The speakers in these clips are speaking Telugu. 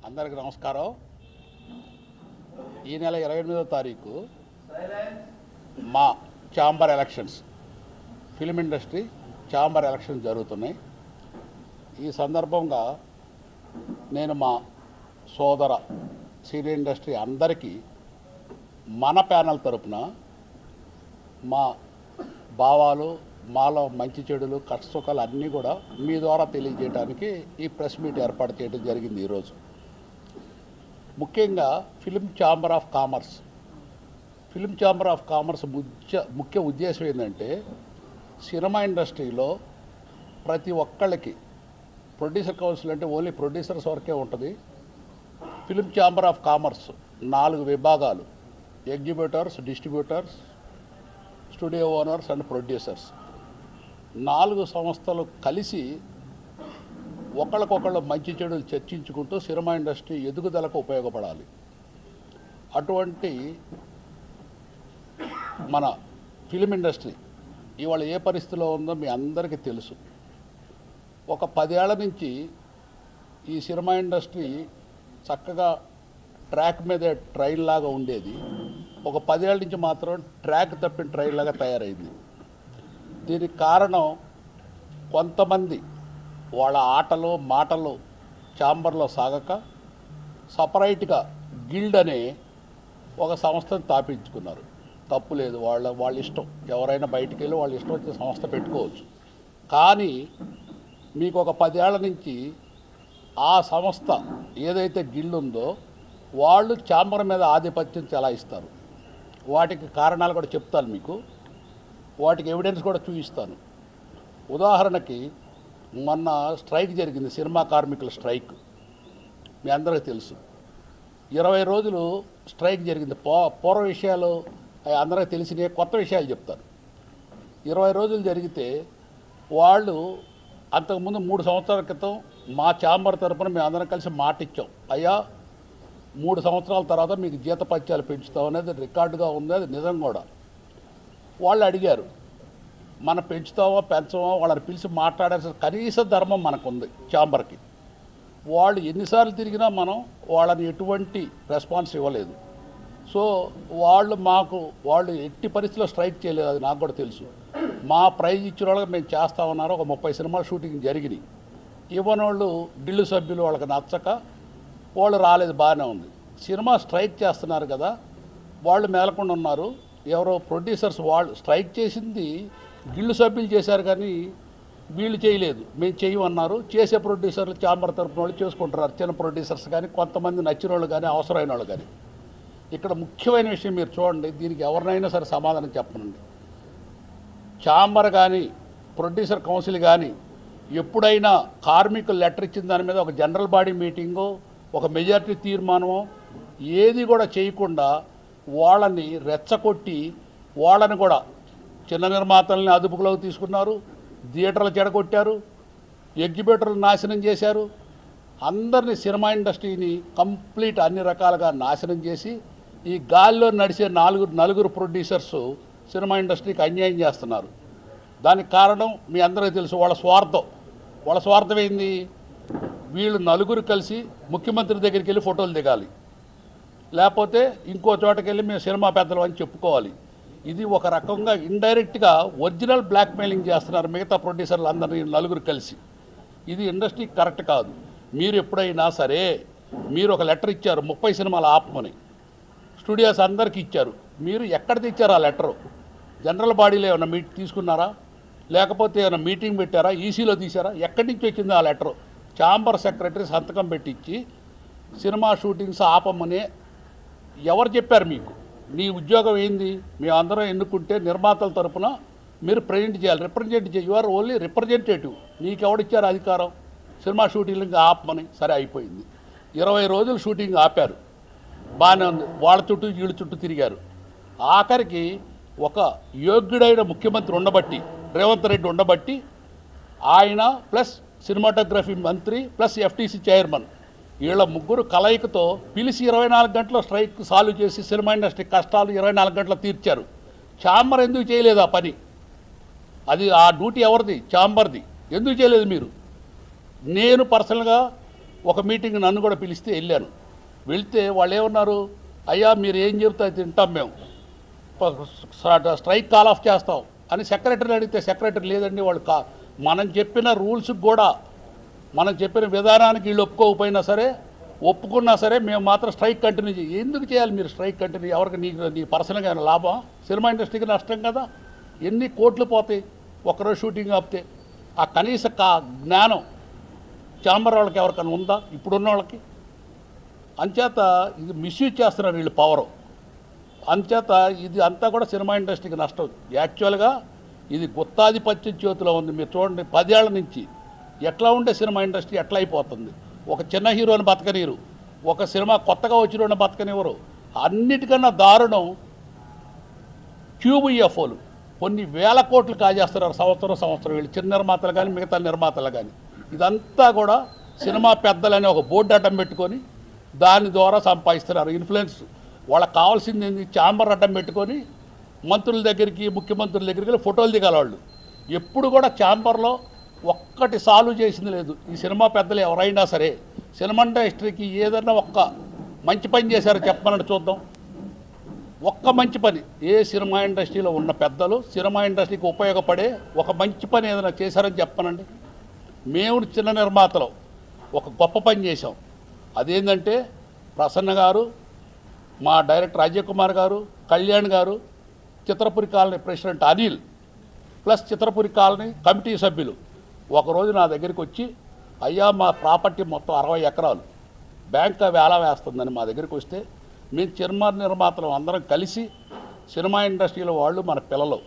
అందరికీ నమస్కారం. ఈ నెల 28వ తారీఖు మా chamber elections, film industry chamber elections జరుగుతున్నాయి. ఈ సందర్భంగా నేను మా సోదర సినీ ఇండస్ట్రీ అందరికీ మన ప్యానల్ తరపున మా భావాలు, మాలో మంచి చెడులు, కష్టసుఖాలు అన్నీ కూడా మీ ద్వారా తెలియజేయడానికి ఈ ప్రెస్ మీట్ ఏర్పాటు చేయడం జరిగింది. ఈరోజు ముఖ్యంగా ఫిల్మ్ ఛాంబర్ ఆఫ్ కామర్స్ ముఖ్య ఉద్దేశం ఏంటంటే, సినిమా ఇండస్ట్రీలో ప్రతి ఒక్కళ్ళకి ప్రొడ్యూసర్ కౌన్సిల్ అంటే ఓన్లీ ప్రొడ్యూసర్స్ వరకే ఉంటుంది. ఫిల్మ్ ఛాంబర్ ఆఫ్ కామర్స్ 4 విభాగాలు: exhibitors, distributors, studio owners and producers. 4 సంస్థలు కలిసి ఒకళ్ళకొకళ్ళు మంచి చెడులు చర్చించుకుంటూ సినిమా ఇండస్ట్రీ ఎదుగుదలకు ఉపయోగపడాలి. అటువంటి మన ఫిల్మ్ ఇండస్ట్రీ ఇవాళ ఏ పరిస్థితిలో ఉందో మీ అందరికీ తెలుసు. ఒక 10 ఏళ్ల నుంచి ఈ సినిమా ఇండస్ట్రీ చక్కగా ట్రాక్ మీదే ట్రైన్ లాగా ఉండేది. ఒక 10 ఏళ్ల నుంచి మాత్రం ట్రాక్ తప్పిన ట్రైన్ లాగా తయారైంది. దీనికి కారణం కొంతమంది వాళ్ళ ఆటలు మాటలు ఛాంబర్లో సాగక సపరేట్గా గిల్డ్ అనే ఒక సంస్థను స్థాపించుకున్నారు. తప్పు లేదు, వాళ్ళ ఇష్టం. ఎవరైనా బయటికి వెళ్ళి వాళ్ళ ఇష్టం వచ్చిన సంస్థ పెట్టుకోవచ్చు. కానీ మీకు ఒక 10 ఏళ్ల నుంచి ఆ సంస్థ ఏదైతే గిల్డ్ ఉందో వాళ్ళు ఛాంబర్ మీద ఆధిపత్యం చెలాయిస్తారు. వాటికి కారణాలు కూడా చెప్తాను మీకు, వాటికి ఎవిడెన్స్ కూడా చూపిస్తాను. ఉదాహరణకి మొన్న స్ట్రైక్ జరిగింది, సినిమా కార్మికుల స్ట్రైక్. మీ అందరికీ తెలుసు. 20 రోజులు స్ట్రైక్ జరిగింది. పూర్వ విషయాలు అందరికీ తెలిసినవి, కొత్త విషయాలు చెప్తాను. 20 రోజులు జరిగితే వాళ్ళు అంతకుముందు 3 సంవత్సరాల క్రితం మా ఛాంబర్ తరపున మేము అందరం కలిసి మాట ఇచ్చాం. అయ్యా 3 సంవత్సరాల తర్వాత మీకు జీతపత్యాలు పెంచుతాం అనేది రికార్డుగా ఉంది, అది నిజం కూడా. వాళ్ళు అడిగారు, మనం పెంచుతామో పెంచమో వాళ్ళని పిలిచి మాట్లాడాల్సిన కనీస ధర్మం మనకుంది ఛాంబర్కి. వాళ్ళు ఎన్నిసార్లు తిరిగినా మనం వాళ్ళని ఎటువంటి రెస్పాన్స్ ఇవ్వలేదు. సో వాళ్ళు ఎట్టి పరిస్థితిలో స్ట్రైక్ చేయలేదు, అది నాకు కూడా తెలుసు. మా ప్రైజ్ ఇచ్చిన వాళ్ళకి మేము చేస్తామన్నారు. ఒక 30 సినిమాల షూటింగ్ జరిగినాయి. ఇవ్వనోళ్ళు గిల్లు సభ్యులు వాళ్ళకి నచ్చక వాళ్ళు రాలేదు, బాగానే ఉంది. సినిమా స్ట్రైక్ చేస్తున్నారు కదా, వాళ్ళు మేలకుండా ఉన్నారు. ఎవరో ప్రొడ్యూసర్స్ వాళ్ళు స్ట్రైక్ చేసింది గిల్లు సభ్యులు చేశారు, కానీ వీళ్ళు చేయలేదు. మేము చేయమన్నారు. చేసే ప్రొడ్యూసర్లు ఛాంబర్ తరపున వాళ్ళు చేసుకుంటున్నారు. చిన్న ప్రొడ్యూసర్స్ కానీ, కొంతమంది నచ్చిన వాళ్ళు కానీ, అవసరమైన వాళ్ళు కానీ. ఇక్కడ ముఖ్యమైన విషయం మీరు చూడండి, దీనికి ఎవరినైనా సరే సమాధానం చెప్పనండి. ఛాంబర్ కానీ ప్రొడ్యూసర్ కౌన్సిల్ కానీ ఎప్పుడైనా కార్మికులు లెటర్ ఇచ్చిన దాని మీద ఒక జనరల్ బాడీ మీటింగో, ఒక మెజారిటీ తీర్మానమో ఏది కూడా చేయకుండా వాళ్ళని రెచ్చగొట్టి, వాళ్ళని కూడా చిన్న నిర్మాతల్ని అదుపులోకి తీసుకున్నారు, థియేటర్లు చెడగొట్టారు, ఎగ్జిబ్యూటర్లు నాశనం చేశారు. అందరినీ, సినిమా ఇండస్ట్రీని కంప్లీట్ అన్ని రకాలుగా నాశనం చేసి ఈ గాల్లో నడిచే నలుగురు ప్రొడ్యూసర్స్ సినిమా ఇండస్ట్రీకి అన్యాయం చేస్తున్నారు. దానికి కారణం మీ అందరికీ తెలుసు, వాళ్ళ స్వార్థం ఏంది? వీళ్ళు నలుగురు కలిసి ముఖ్యమంత్రి దగ్గరికి వెళ్ళి ఫోటోలు దిగాలి, లేకపోతే ఇంకో చోటకి వెళ్ళి మేము సినిమా పెద్దలు అని చెప్పుకోవాలి. ఇది ఒక రకంగా ఇండైరెక్ట్గా ఒరిజినల్ బ్లాక్మెయిలింగ్ చేస్తున్నారు మిగతా ప్రొడ్యూసర్లు అందరినీ నలుగురు కలిసి. ఇది ఇండస్ట్రీ కరెక్ట్ కాదు. మీరు ఎప్పుడైనా సరే మీరు ఒక లెటర్ ఇచ్చారు 30 సినిమాలు ఆపమని, స్టూడియోస్ అందరికీ ఇచ్చారు. మీరు ఎక్కడ తెచ్చారు ఆ లెటరు? జనరల్ బాడీలో ఏమైనా తీసుకున్నారా? లేకపోతే ఏమైనా మీటింగ్ పెట్టారా? ఈసీలో తీశారా? ఎక్కడి నుంచి వచ్చింది ఆ లెటరు? ఛాంబర్ సెక్రటరీ సంతకం పెట్టించి సినిమా షూటింగ్స్ ఆపమని ఎవరు చెప్పారు మీకు? నీ ఉద్యోగం ఏంది? మేము అందరం ఎన్నుకుంటే నిర్మాతల తరపున మీరు రిప్రజెంట్ చేయాలి. You are only representative. నీకెవడిచ్చారు అధికారం సినిమా షూటింగ్ ఆపమని? సరే, అయిపోయింది. 20 రోజులు షూటింగ్ ఆపారు, బాగానే ఉంది. వాళ్ళ చుట్టూ వీళ్ళ చుట్టూ తిరిగారు. ఆఖరికి ఒక యోగ్యుడైన ముఖ్యమంత్రి ఉండబట్టి, రేవంత్ రెడ్డి ఉండబట్టి, ఆయన ప్లస్ సినిమాటోగ్రఫీ మంత్రి ప్లస్ ఎఫ్టీసీ చైర్మన్ వీళ్ళ ముగ్గురు కలయికతో పిలిచి 24 గంటల స్ట్రైక్ సాల్వ్ చేసి సినిమా ఇండస్ట్రీ కష్టాలు 24 గంటలు తీర్చారు. ఛాంబర్ ఎందుకు చేయలేదు ఆ పని? అది ఆ డ్యూటీ ఎవరిది? ఛాంబర్ది. ఎందుకు చేయలేదు మీరు? నేను పర్సనల్గా ఒక మీటింగ్ నన్ను కూడా పిలిస్తే వెళ్ళాను. వెళ్తే వాళ్ళు ఏమన్నారు, అయ్యా మీరు ఏం చెబుతా తింటాం మేము, స్ట్రైక్ కాల్ ఆఫ్ చేస్తాం అని సెక్రటరీని అడిగితే సెక్రటరీ లేదండి వాళ్ళు మనం చెప్పిన రూల్స్కి కూడా మనం చెప్పిన విధానానికి వీళ్ళు ఒప్పుకోకపోయినా సరే ఒప్పుకున్నా సరే మేము మాత్రం స్ట్రైక్ కంటిన్యూ ఎందుకు చేయాలి మీరు స్ట్రైక్ కంటిన్యూ? ఎవరికి నీ పర్సనల్గా లాభం? సినిమా ఇండస్ట్రీకి నష్టం కదా. ఎన్ని కోట్లు పోతాయి ఒకరోజు షూటింగ్ ఆపితే? ఆ కనీస జ్ఞానం ఛాంబర్ వాళ్ళకి ఎవరికైనా ఉందా ఇప్పుడున్న వాళ్ళకి? అంచేత ఇది మిస్యూజ్ చేస్తున్నారు వీళ్ళు పవరు. అంచేత ఇది అంతా కూడా సినిమా ఇండస్ట్రీకి నష్టం. యాక్చువల్గా ఇది గుత్తాధిపత్యం చేతిలో ఉంది. మీరు చూడండి 10 ఏళ్ల నుంచి ఎట్లా ఉండే సినిమా ఇండస్ట్రీ ఎట్లా అయిపోతుంది. ఒక చిన్న హీరోని బతకనీరు, ఒక సినిమా కొత్తగా వచ్చిన బతకనివ్వరు. అన్నిటికన్నా దారుణం QBFOలు కొన్ని వేల కోట్లు కాజేస్తున్నారు సంవత్సరం వీళ్ళు, చిన్న నిర్మాతలు కానీ మిగతా నిర్మాతలు కానీ. ఇదంతా కూడా సినిమా పెద్దలని ఒక బోర్డు అడ్డం పెట్టుకొని దాని ద్వారా సంపాదిస్తున్నారు ఇన్ఫ్లుయెన్స్. వాళ్ళకి కావాల్సింది ఏంది? ఛాంబర్ అడ్డం పెట్టుకొని మంత్రుల దగ్గరికి ముఖ్యమంత్రుల దగ్గరికి ఫోటోలు దిగాలి వాళ్ళు. ఎప్పుడు కూడా ఛాంబర్లో ఒక్కటి సాల్వ్ చేసింది లేదు. ఈ సినిమా పెద్దలు ఎవరైనా సరే సినిమా ఇండస్ట్రీకి ఏదైనా ఒక్క మంచి పని చేశారో చెప్పమని చూద్దాం. ఒక్క మంచి పని ఏ సినిమా ఇండస్ట్రీలో ఉన్న పెద్దలు సినిమా ఇండస్ట్రీకి ఉపయోగపడే ఒక మంచి పని ఏదైనా చేశారని చెప్పనండి. మేము చిన్న నిర్మాతలు ఒక గొప్ప పని చేశాం. అదేంటంటే ప్రసన్న గారు, మా డైరెక్టర్ అజయ్ కుమార్ గారు, కళ్యాణ్ గారు, Chitrapuri colony president Anil plus Chitrapuri colony committee సభ్యులు ఒకరోజు నా దగ్గరికి వచ్చి, అయ్యా మా ప్రాపర్టీ మొత్తం 60 ఎకరాలు బ్యాంక్ వేలా వేస్తుందని మా దగ్గరికి వస్తే, మేము సినిమా నిర్మాతలు అందరం కలిసి సినిమా ఇండస్ట్రీలో వాళ్ళు మన పిల్లలు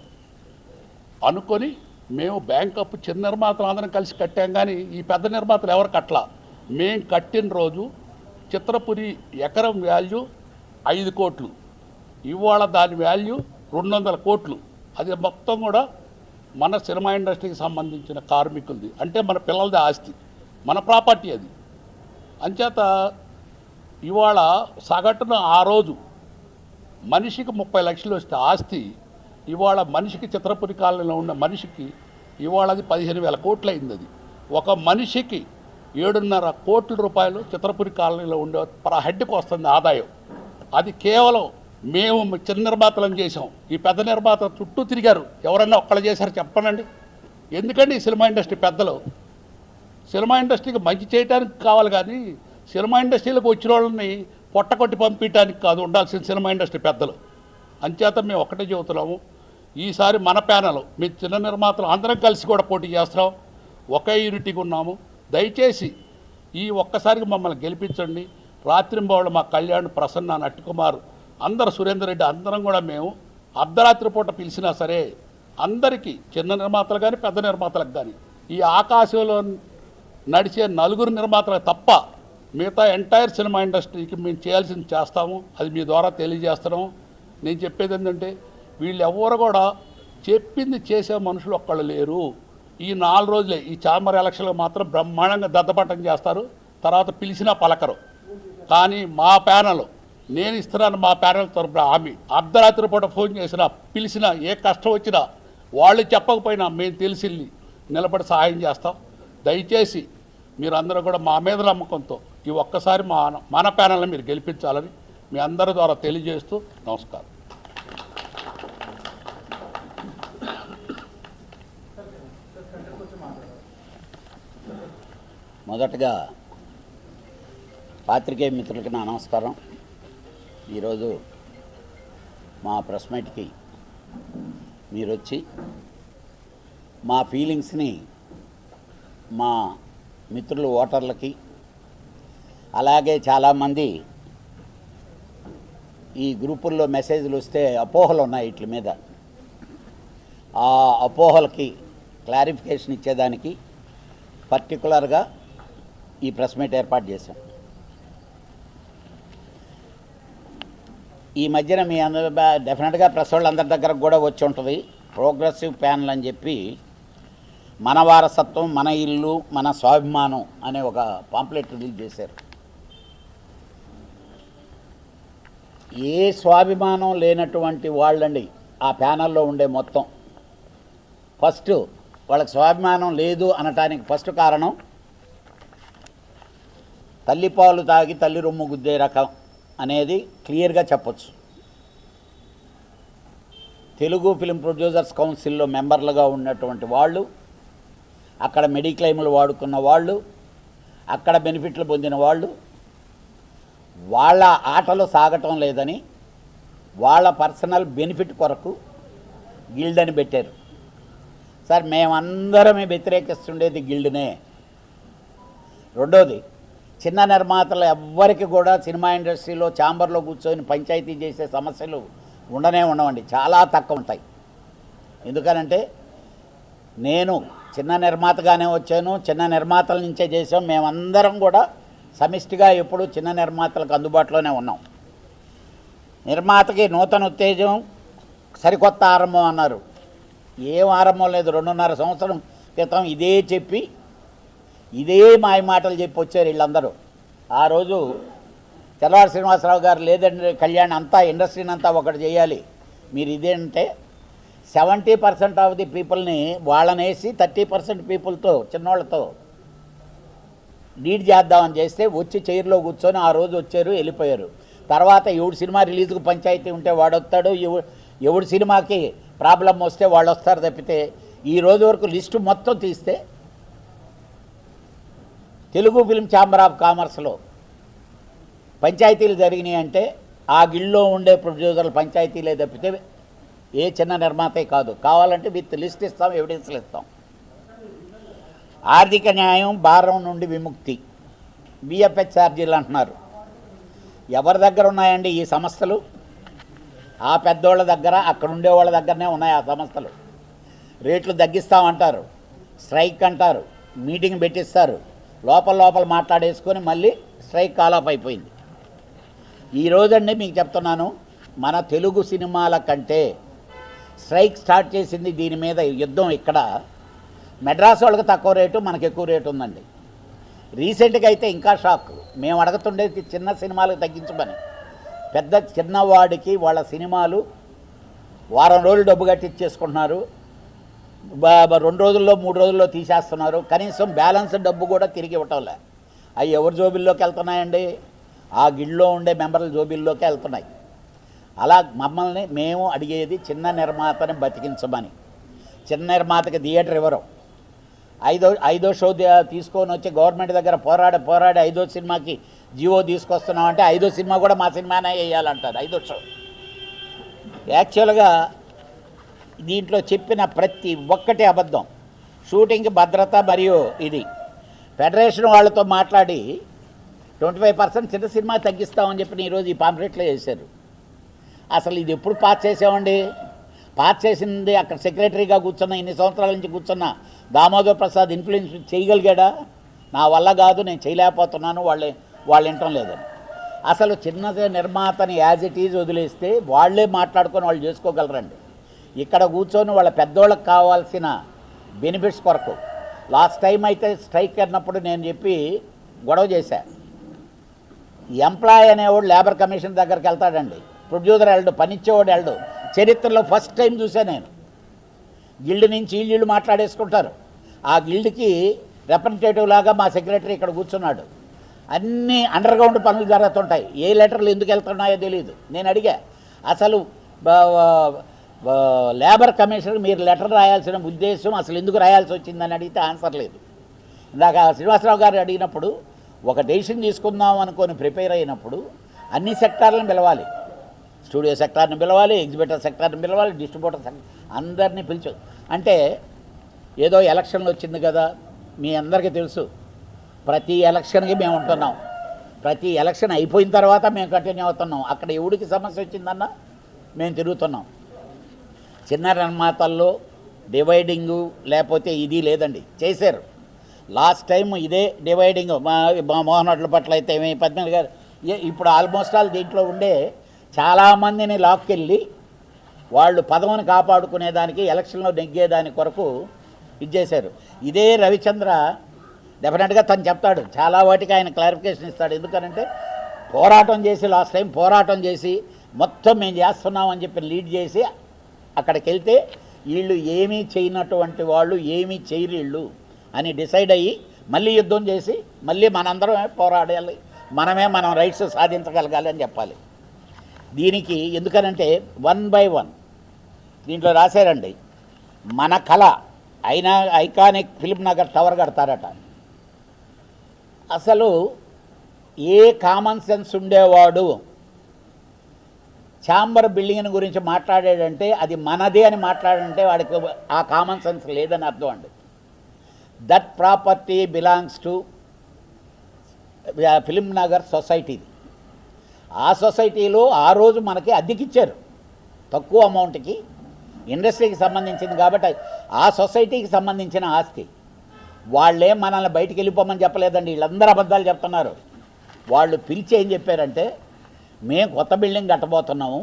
అనుకొని మేము బ్యాంక్ అప్పు చిన్న నిర్మాతలు అందరం కలిసి కట్టాం. కానీ ఈ పెద్ద నిర్మాతలు ఎవరు కట్టలా. మేము కట్టిన రోజు చిత్రపురి ఎకరం వాల్యూ 5 కోట్లు, ఇవాళ దాని వాల్యూ 200 కోట్లు. అది మొత్తం కూడా మన సినిమా ఇండస్ట్రీకి సంబంధించిన కార్మికులది, అంటే మన పిల్లలది ఆస్తి, మన ప్రాపర్టీ అది. అంచేత ఇవాళ సగటున ఆ రోజు మనిషికి 30 లక్షలు వస్తే ఆస్తి ఇవాళ మనిషికి చిత్రపురి కాలనీలో ఉన్న మనిషికి ఇవాళ అది 15,000 కోట్లు అయింది. అది ఒక మనిషికి 7.5 కోట్ల రూపాయలు చిత్రపురి కాలనీలో ఉండే పర్ హెడ్కి వస్తుంది ఆదాయం. అది కేవలం మేము చిన్న నిర్మాతలను చేసాం. ఈ పెద్ద నిర్మాత చుట్టూ తిరిగారు, ఎవరన్నా ఒక్కళ్ళు చేశారు చెప్పనండి. ఎందుకండి ఈ సినిమా ఇండస్ట్రీ పెద్దలు సినిమా ఇండస్ట్రీకి మంచి చేయడానికి కావాలి, కానీ సినిమా ఇండస్ట్రీలకు వచ్చిన వాళ్ళని పొట్టకొట్టి పంపించడానికి కాదు ఉండాల్సిన సినిమా ఇండస్ట్రీ పెద్దలు. అంచేత మేము ఒకటే చెబుతున్నాము, ఈసారి మన ప్యానల్ మీ చిన్న నిర్మాతలు అందరం కలిసి కూడా పోటీ చేస్తున్నాం, ఒకే యూనిటీగా ఉన్నాము. దయచేసి ఈ ఒక్కసారికి మమ్మల్ని గెలిపించండి. రాత్రింబవళ్ళు మా కళ్యాణ్, ప్రసన్న, నట్టికుమార్, అందరు సురేందర్ రెడ్డి అందరం కూడా మేము అర్ధరాత్రి పూట పిలిచినా సరే అందరికీ చిన్న నిర్మాతలు కానీ పెద్ద నిర్మాతలకు కానీ ఈ ఆకాశంలో నడిచే 4 నిర్మాతలకు తప్ప మిగతా ఎంటైర్ సినిమా ఇండస్ట్రీకి మేము చేయాల్సింది చేస్తాము. అది మీ ద్వారా తెలియజేస్తున్నాము. నేను చెప్పేది ఏంటంటే వీళ్ళు ఎవరు కూడా చెప్పింది చేసే మనుషులు ఒక్కళ్ళు లేరు. ఈ 4 రోజులే ఈ ఛాంబర్ ఎలక్షన్లో మాత్రం బ్రహ్మాండంగా దద్దపట్టం చేస్తారు, తర్వాత పిలిచినా పలకరు. కానీ మా ప్యానల్ నేను ఇస్తున్నాను, మా ప్యానల్ తరపున హామీ, అర్ధరాత్రి పూట ఫోన్ చేసినా పిలిచినా ఏ కష్టం వచ్చినా వాళ్ళు చెప్పకపోయినా మేము తెలిసి నిలబడి సహాయం చేస్తాం. దయచేసి మీరందరూ కూడా మా మీద నమ్మకంతో ఈ ఒక్కసారి మన ప్యానల్ని మీరు గెలిపించాలని మీ అందరి ద్వారా తెలియజేస్తూ నమస్కారం. మొదటగా పాత్రికేయ మిత్రులకి నా నమస్కారం. ఈరోజు మా ప్రెస్ మీట్కి మీరు వచ్చి మా ఫీలింగ్స్ని మా మిత్రులు ఓటర్లకి, అలాగే చాలామంది ఈ గ్రూపుల్లో మెసేజ్లు వస్తే అపోహలు ఉన్నాయి వీటి మీద, ఆ అపోహలకి క్లారిఫికేషన్ ఇచ్చేదానికి పర్టికులర్గా ఈ ప్రెస్ మీట్ ఏర్పాటు చేశాం. ఈ మధ్యన మీ అందరూ డెఫినెట్గా ప్రెస్ వాళ్ళందరి దగ్గర కూడా వచ్చి ఉంటుంది ప్రోగ్రెసివ్ ప్యానల్ అని చెప్పి మన వారసత్వం, మన ఇల్లు, మన స్వాభిమానం అనే ఒక పాంప్లెట్ రిలీజ్ చేశారు. ఏ స్వాభిమానం లేనటువంటి వాళ్ళండి ఆ ప్యానల్లో ఉండే మొత్తం. ఫస్ట్ వాళ్ళకి స్వాభిమానం లేదు అనటానికి ఫస్ట్ కారణం తల్లిపాలు తాగి తల్లి రొమ్ము గుద్దే రకం అనేది క్లియర్గా చెప్పొచ్చు. తెలుగు ఫిల్మ్ ప్రొడ్యూసర్స్ కౌన్సిల్లో మెంబర్లుగా ఉన్నటువంటి వాళ్ళు, అక్కడ మెడిక్లెయిమ్లు వాడుకున్న వాళ్ళు, అక్కడ బెనిఫిట్లు పొందిన వాళ్ళు, వాళ్ళ ఆటలు సాగటం లేదని వాళ్ళ పర్సనల్ బెనిఫిట్ కొరకు గిల్డ్ అని పెట్టారు. సార్, మేమందరమే వ్యతిరేకిస్తుండేది గిల్డ్నే. రెండోది, చిన్న నిర్మాతలు ఎవ్వరికి కూడా సినిమా ఇండస్ట్రీలో ఛాంబర్లో కూర్చొని పంచాయతీ చేసే సమస్యలు ఉండవండి, చాలా తక్కువ ఉంటాయి. ఎందుకనంటే నేను చిన్న నిర్మాతగానే వచ్చాను, చిన్న నిర్మాతల నుంచే చేసాం. మేమందరం కూడా సమిష్టిగా ఎప్పుడు చిన్న నిర్మాతలకు అందుబాటులోనే ఉన్నాం. నిర్మాతకి నూతన ఉత్తేజం, సరికొత్త ఆరంభం అన్నారు. ఏం ఆరంభం లేదు. 2.5 సంవత్సరం క్రితం ఇదే చెప్పి ఇదే మాయ మాటలు చెప్పి వచ్చారు వీళ్ళందరూ. ఆ రోజు తెల్లవారు శ్రీనివాసరావు గారు, లేదండి కళ్యాణ్ అంతా ఇండస్ట్రీని అంతా ఒకటి చేయాలి, మీరు ఇదేంటే 70% ఆఫ్ ది పీపుల్ని వాళ్ళనేసి 30% పీపుల్తో చిన్నోళ్ళతో లీడ్ చేద్దామని చేస్తే వచ్చి చైర్లో కూర్చొని ఆ రోజు వచ్చారు, వెళ్ళిపోయారు. తర్వాత ఎవడు సినిమా రిలీజ్కి పంచాయతీ ఉంటే వాడు వస్తాడు, ఎవడు సినిమాకి ప్రాబ్లం వస్తే వాళ్ళు వస్తారు తప్పితే ఈ రోజు వరకు లిస్టు మొత్తం తీస్తే తెలుగు ఫిల్మ్ ఛాంబర్ ఆఫ్ కామర్స్లో పంచాయతీలు జరిగినాయి అంటే ఆ గిల్లో ఉండే ప్రొడ్యూసర్లు పంచాయతీలే తప్పితే ఏ చిన్న నిర్మాతే కాదు. కావాలంటే విత్ లిస్ట్ ఇస్తాం, ఎవిడెన్స్లు ఇస్తాం. ఆర్థిక న్యాయం, భారం నుండి విముక్తి, బిఎఫ్హెచ్ ఛార్జీలు అంటున్నారు. ఎవరి దగ్గర ఉన్నాయండి ఈ సంస్థలు? ఆ పెద్దోళ్ళ దగ్గర, అక్కడ ఉండేవాళ్ళ దగ్గరనే ఉన్నాయి ఆ సంస్థలు. రేట్లు తగ్గిస్తామంటారు, స్ట్రైక్ అంటారు, మీటింగ్ పెట్టిస్తారు, లోపల మాట్లాడేసుకొని మళ్ళీ స్ట్రైక్ కాల్ ఆఫ్ అయిపోయింది. ఈరోజండి మీకు చెప్తున్నాను, మన తెలుగు సినిమాల కంటే స్ట్రైక్ స్టార్ట్ చేసింది దీని మీద యుద్ధం ఇక్కడ. మెడ్రాస్ వాళ్ళకి తక్కువ రేటు, మనకు ఎక్కువ రేటు ఉందండి. రీసెంట్గా అయితే ఇంకా షాక్. మేము అడుగుతుండేది చిన్న సినిమాలకు తగ్గించమని. పెద్ద చిన్నవాడికి వాళ్ళ సినిమాలు వారం రోజులు డబ్బు కట్టించేసుకుంటున్నారు, 2 రోజుల్లో 3 రోజుల్లో తీసేస్తున్నారు. కనీసం బ్యాలెన్స్ డబ్బు కూడా తిరిగి ఇవ్వటంలే. అవి ఎవరి జోబిల్లోకి వెళ్తున్నాయండి? ఆ గిల్లో ఉండే మెంబర్ల జోబిల్లోకి వెళ్తున్నాయి. అలా మమ్మల్ని మేము అడిగేది చిన్న నిర్మాతని బతికించమని. చిన్న నిర్మాతకి థియేటర్ ఇవ్వరు. ఐదో షో తీసుకొని వచ్చి గవర్నమెంట్ దగ్గర పోరాడి 5వ సినిమాకి జియో తీసుకొస్తున్నామంటే 5వ సినిమా కూడా మా సినిమానే వేయాలంటారు. 5వ షో. యాక్చువల్గా దీంట్లో చెప్పిన ప్రతి ఒక్కటి అబద్ధం. షూటింగ్ భద్రత మరియు ఇది ఫెడరేషన్ వాళ్ళతో మాట్లాడి 25% చిన్న సినిమా తగ్గిస్తామని చెప్పి ఈరోజు ఈ పాంప్లెట్లో చేశారు. అసలు ఇది ఎప్పుడు పాస్ చేసామండి? పాస్ చేసింది అక్కడ సెక్రటరీగా కూర్చున్న, ఇన్ని సంవత్సరాల నుంచి కూర్చున్న దామోదర్ ప్రసాద్ ఇన్ఫ్లుయెన్స్ చేయగలిగాడా? నా వల్ల కాదు, నేను చేయలేకపోతున్నాను, వాళ్ళు వినటం లేదని. అసలు చిన్న నిర్మాతని యాజ్ ఇట్ ఈజ్ వదిలేస్తే వాళ్ళే మాట్లాడుకొని వాళ్ళు చేసుకోగలరండి. ఇక్కడ కూర్చొని వాళ్ళ పెద్దోళ్ళకి కావాల్సిన బెనిఫిట్స్ కొరకు లాస్ట్ టైం అయితే స్ట్రైక్ అన్నప్పుడు నేను చెప్పి గొడవ చేశా. ఎంప్లాయ్ అనేవాడు లేబర్ కమిషన్ దగ్గరికి వెళ్తాడండి, ప్రొడ్యూసర్ వెళ్ళడు, పనిచ్చేవాడు వెళ్ళడు. చరిత్రలో ఫస్ట్ టైం చూసా నేను. గిల్డ్ నుంచి వీళ్ళు మాట్లాడేసుకుంటారు. ఆ గిల్డ్కి రిప్రజెంటేటివ్ లాగా మా సెక్రటరీ ఇక్కడ కూర్చున్నాడు. అన్నీ అండర్గ్రౌండ్ పనులు జరుగుతుంటాయి. ఏ లెటర్లు ఎందుకు వెళ్తున్నాయో తెలియదు. నేను అడిగా, అసలు లేబర్ కమిషనర్ మీరు లెటర్ రాయాల్సిన ఉద్దేశం అసలు ఎందుకు రాయాల్సి వచ్చిందని అడిగితే ఆన్సర్ లేదు. ఇందాక శ్రీనివాసరావు గారు అడిగినప్పుడు ఒక డెసిషన్ తీసుకుందాం అనుకొని ప్రిపేర్ అయినప్పుడు అన్ని సెక్టార్లను పిలవాలి. స్టూడియో సెక్టార్ని పిలవాలి, ఎగ్జిబిటర్ సెక్టార్ని పిలవాలి, డిస్ట్రిబ్యూటర్ సెక్టార్ అందరినీ పిలిచు. అంటే ఏదో ఎలక్షన్లు వచ్చింది కదా, మీ అందరికీ తెలుసు ప్రతి ఎలక్షన్కి మేము ఉంటున్నాం. ప్రతి ఎలక్షన్ అయిపోయిన తర్వాత మేము కంటిన్యూ అవుతున్నాం. అక్కడ ఎవడికి సమస్య వచ్చిందన్నా మేము తిరుగుతున్నాం. చిన్న నిర్మాతల్లో డివైడింగు లేకపోతే ఇది లేదండి, చేశారు. లాస్ట్ టైం ఇదే డివైడింగ్ మా మోహన్ రెడ్డి పట్ల అయితే ఏమి పద్మనాభ గారు ఇప్పుడు ఆల్మోస్ట్ ఆల్ దీంట్లో ఉండే చాలామందిని లాక్కెళ్ళి వాళ్ళు పదవిని కాపాడుకునేదానికి ఎలక్షన్లో నెగ్గేదాని కొరకు ఇచ్చేశారు. ఇదే రవిచంద్ర డెఫినెట్గా తను చెప్తాడు, చాలా వాటికి ఆయన క్లారిఫికేషన్ ఇస్తాడు. ఎందుకనంటే పోరాటం చేసి లాస్ట్ టైం పోరాటం చేసి మొత్తం మేము చేస్తున్నామని చెప్పి లీడ్ చేసి అక్కడికి వెళ్తే వీళ్ళు ఏమీ చేయనటువంటి వాళ్ళు ఏమీ చేయరు వీళ్ళు అని డిసైడ్ అయ్యి మళ్ళీ యుద్ధం చేసి మళ్ళీ మనందరమే పోరాడాలి, మనం రైట్స్ సాధించగలగాలి అని చెప్పాలి. దీనికి ఎందుకనంటే 1 by 1 దీంట్లో రాశారండి, మన కళ అయినా ఐకానిక్ ఫిల్మ్ నగర్ టవర్ కడతారట. అసలు ఏ కామన్ సెన్స్ ఉండేవాడు ఛాంబర్ బిల్డింగ్ గురించి మాట్లాడాడంటే అది మనదే అని మాట్లాడంటే వాడికి ఆ కామన్ సెన్స్ లేదని అర్థం అండి. That property belongs to film Nagar సొసైటీది. ఆ సొసైటీలో ఆ రోజు మనకి అద్దెకిచ్చారు తక్కువ అమౌంట్కి, ఇండస్ట్రీకి సంబంధించింది కాబట్టి ఆ సొసైటీకి సంబంధించిన ఆస్తి. వాళ్ళే మనల్ని బయటికి వెళ్ళిపోమని చెప్పలేదండి, వీళ్ళందరూ అబద్ధాలు చెప్తున్నారు. వాళ్ళు పిలిచి ఏం చెప్పారంటే, మేము కొత్త బిల్డింగ్ కట్టబోతున్నాము,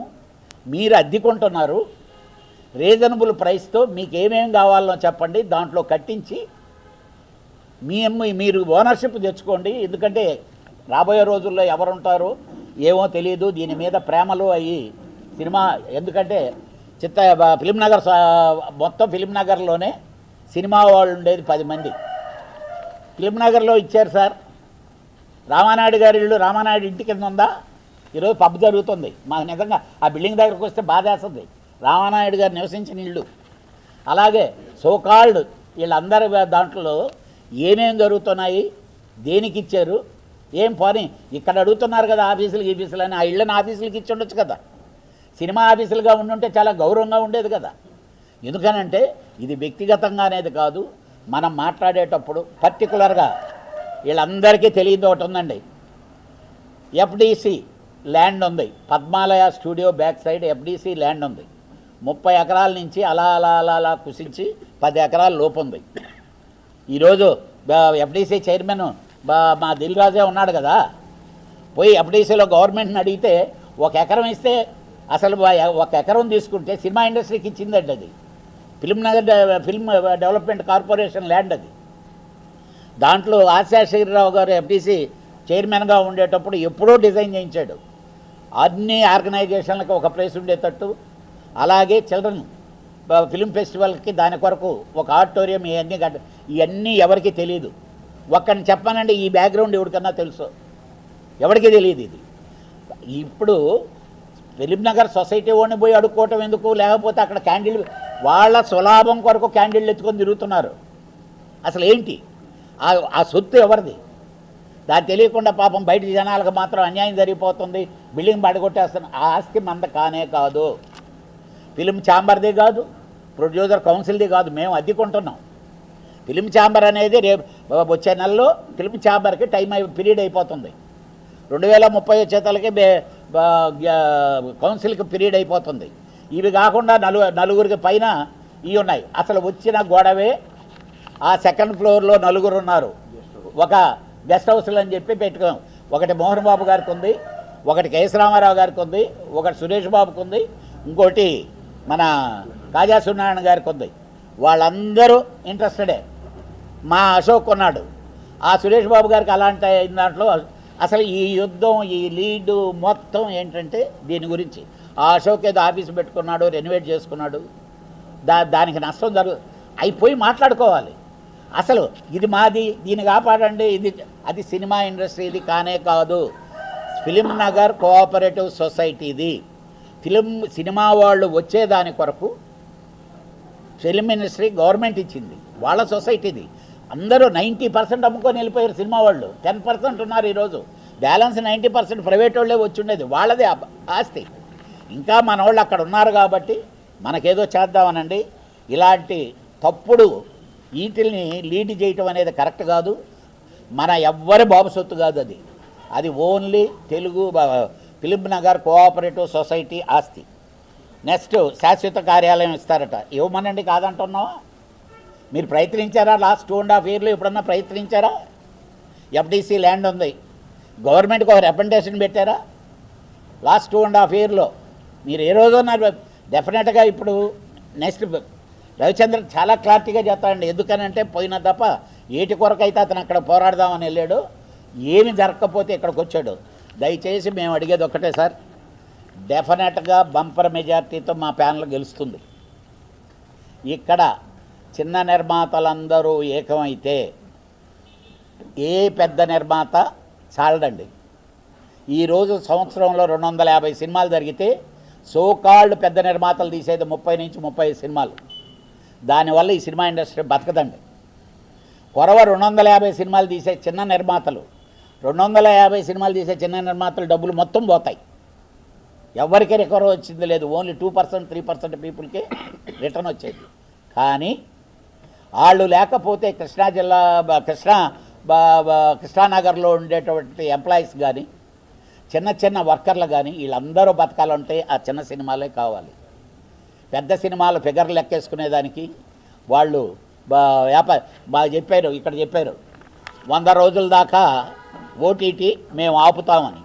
మీరు అద్దెకుంటున్నారు, రీజనబుల్ ప్రైస్తో మీకు ఏమేమి కావాలో చెప్పండి, దాంట్లో కట్టించి మీరు ఓనర్షిప్ తెచ్చుకోండి. ఎందుకంటే రాబోయే రోజుల్లో ఎవరుంటారో ఏమో తెలియదు, దీని మీద ప్రేమలు అయ్యి సినిమా, ఎందుకంటే ఫిలిం నగర్ మొత్తం ఫిలిం నగర్లోనే సినిమా వాళ్ళు ఉండేది 10 మంది. ఫిలిం నగర్లో ఇచ్చారు సార్. రామానాయుడు గారి ఇల్లు రామానాయుడు ఇంటి కింద ఉందా? ఈరోజు పబ్ జరుగుతుంది. మాకు నిజంగా ఆ బిల్డింగ్ దగ్గరకు వస్తే బాధేస్తుంది. రామానాయుడు గారు నివసించిన ఇల్లు. అలాగే సోకాల్డ్ వీళ్ళందరి దాంట్లో ఏమేమి జరుగుతున్నాయి, దేనికి ఇచ్చారు, ఏం పోనీ ఇక్కడ అడుగుతున్నారు కదా ఆఫీసులు గీఫీసులు అని, ఆ ఇళ్ళని ఆఫీసులకి ఇచ్చి ఉండొచ్చు కదా, సినిమా ఆఫీసులుగా ఉండుంటే చాలా గౌరవంగా ఉండేది కదా. ఎందుకనంటే ఇది వ్యక్తిగతంగా అనేది కాదు, మనం మాట్లాడేటప్పుడు పర్టికులర్గా వీళ్ళందరికీ తెలియదు ఒకటి ఉందండి. ఎఫ్డిసి ల్యాండ్ ఉంది, Padmalaya studio back side FDC land ఉంది. 30 ఎకరాల నుంచి అలా అలా అలా అలా కుసించి 10 ఎకరాల లోపు ఉంది. ఈరోజు ఎఫ్డిసి చైర్మన్ మా దిల్ రాజే ఉన్నాడు కదా, పోయి ఎఫ్డిసిలో గవర్నమెంట్ని అడిగితే 1 ఎకరం ఇస్తే, అసలు 1 ఎకరం తీసుకుంటే సినిమా ఇండస్ట్రీకి ఇచ్చిందండి అది. ఫిల్మ్ డెవలప్మెంట్ కార్పొరేషన్ ల్యాండ్ అది. దాంట్లో ఆశాశ్రీరావు గారు ఎఫ్డిసి చైర్మన్గా ఉండేటప్పుడు ఎప్పుడో డిజైన్ చేయించాడు. అన్ని ఆర్గనైజేషన్లకు ఒక ప్లేస్ ఉండేటట్టు, అలాగే చిల్డ్రన్ ఫిల్మ్ ఫెస్టివల్కి దాని కొరకు ఒక ఆడిటోరియం, ఇవన్నీ ఎవరికి తెలియదు. ఒక్కడిని చెప్పానండి, ఈ బ్యాక్గ్రౌండ్ ఎవరికన్నా తెలుసు, ఎవరికి తెలియదు ఇది. ఇప్పుడు ఫిలిం నగర్ సొసైటీ వాడిని పోయి అడుక్కోవటం ఎందుకు, లేకపోతే అక్కడ క్యాండిల్ వాళ్ళ స్వలాభం కొరకు క్యాండిల్ ఎత్తుకొని తిరుగుతున్నారు. అసలు ఏంటి ఆ సొత్తు ఎవరిది? దాన్ని తెలియకుండా పాపం బయట జనాలకు మాత్రం అన్యాయం జరిగిపోతుంది, బిల్డింగ్ పడగొట్టేస్తున్నారు. ఆ ఆస్తి మంద కానే కాదు, ఫిలిం ఛాంబర్ది కాదు, ప్రొడ్యూసర్ కౌన్సిల్ది కాదు, మేము అద్దెకుంటున్నాం. ఫిలిం ఛాంబర్ అనేది రేపు వచ్చే నెలలో ఫిలిం ఛాంబర్కి పీరియడ్ అయిపోతుంది. 2030 వచ్చేతలకి కౌన్సిల్కి పీరియడ్ అయిపోతుంది. ఇవి కాకుండా నలుగురికి పైన ఇవి ఉన్నాయి. అసలు వచ్చిన గొడవే ఆ సెకండ్ ఫ్లోర్లో 4 ఉన్నారు. ఒక గెస్ట్ హౌస్లు అని చెప్పి పెట్టుకోం. ఒకటి మోహన్ బాబు గారికి ఉంది, ఒకటి కేఎస్ రామారావు గారికి ఉంది, ఒకటి సురేష్ బాబుకి ఉంది, ఇంకోటి మన కాజా సూర్యనారాయణ గారికి ఉంది. వాళ్ళందరూ ఇంట్రెస్టెడే. మా అశోక్ ఉన్నాడు. ఆ సురేష్ బాబు గారికి అలాంటి దాంట్లో అసలు ఈ యుద్ధం, ఈ లీడు మొత్తం ఏంటంటే దీని గురించి. ఆ అశోక్ ఏదో ఆఫీస్ పెట్టుకున్నాడు, రెనోవేట్ చేసుకున్నాడు, దానికి నష్టం అయిపోయి మాట్లాడుకోవాలి. అసలు ఇది మాది, దీన్ని కాపాడండి, అది సినిమా ఇండస్ట్రీది కానే కాదు, ఫిలిం నగర్ కోఆపరేటివ్ సొసైటీది. సినిమా వాళ్ళు వచ్చేదాని కొరకు ఫిలిం ఇండస్ట్రీ గవర్నమెంట్ ఇచ్చింది, వాళ్ళ సొసైటీది. అందరూ 90% అమ్ముకొని వెళ్ళిపోయారు సినిమా వాళ్ళు, 10% ఉన్నారు ఈరోజు. బ్యాలెన్స్ 90% ప్రైవేట్ వాళ్ళే వచ్చి ఉండేది, వాళ్ళదే ఆస్తి. ఇంకా మన వాళ్ళు అక్కడ ఉన్నారు కాబట్టి మనకేదో చేద్దామనండి. ఇలాంటి తప్పుడు వీటిల్ని లీడ్ చేయటం అనేది కరెక్ట్ కాదు. మన ఎవ్వరి బాబు సొత్తు కాదు అది. అది only Telugu film Nagar cooperative society ఆస్తి. నెక్స్ట్ శాశ్వత కార్యాలయం ఇస్తారట, ఇవ్వమనండి, కాదంటున్నావా? మీరు ప్రయత్నించారా? లాస్ట్ 2.5 years ఎప్పుడన్నా ప్రయత్నించారా? ఎఫ్డిసి ల్యాండ్ ఉంది, గవర్నమెంట్కి ఒక రిప్రజెంటేషన్ పెట్టారా? లాస్ట్ 2.5 years మీరు ఏ రోజు డెఫినెట్గా ఇప్పుడు నెక్స్ట్ రవిచంద్ర చాలా క్లారిటీగా చెప్తాడండి. ఎందుకనంటే పోయిన తప్ప ఏటి కొరకైతే అతను అక్కడ పోరాడదామని వెళ్ళాడు, ఏమి జరగకపోతే ఇక్కడికి వచ్చాడు. దయచేసి మేము అడిగేది ఒక్కటే సార్, డెఫినెట్గా బంపర్ మెజార్టీతో మా ప్యానల్ గెలుస్తుంది. ఇక్కడ చిన్న నిర్మాతలందరూ ఏకమైతే ఏ పెద్ద నిర్మాత చాలడండి. ఈరోజు సంవత్సరంలో 250 సినిమాలు జరిగితే సోకాల్డ్ పెద్ద నిర్మాతలు తీసేది 30 నుంచి 35 సినిమాలు. దానివల్ల ఈ సినిమా ఇండస్ట్రీ బతకదండి. కొరవ 250 సినిమాలు తీసే చిన్న నిర్మాతలు 250 సినిమాలు తీసే చిన్న నిర్మాతలు డబ్బులు మొత్తం పోతాయి. ఎవరికి రికవర్ వచ్చింది లేదు. ఓన్లీ 2% 3% పీపుల్కే రిటర్న్ వచ్చేది. కానీ వాళ్ళు లేకపోతే కృష్ణా జిల్లా కృష్ణానగర్లో ఉండేటువంటి ఎంప్లాయీస్ కానీ చిన్న చిన్న వర్కర్లు కానీ వీళ్ళందరూ బతకాలంటే ఆ చిన్న సినిమాలే కావాలి. పెద్ద సినిమాలు ఫిగర్లు లెక్కేసుకునేదానికి వాళ్ళు బాగా చెప్పారు, ఇక్కడ చెప్పారు 100 రోజుల దాకా ఓటీటీ మేము ఆపుతామని.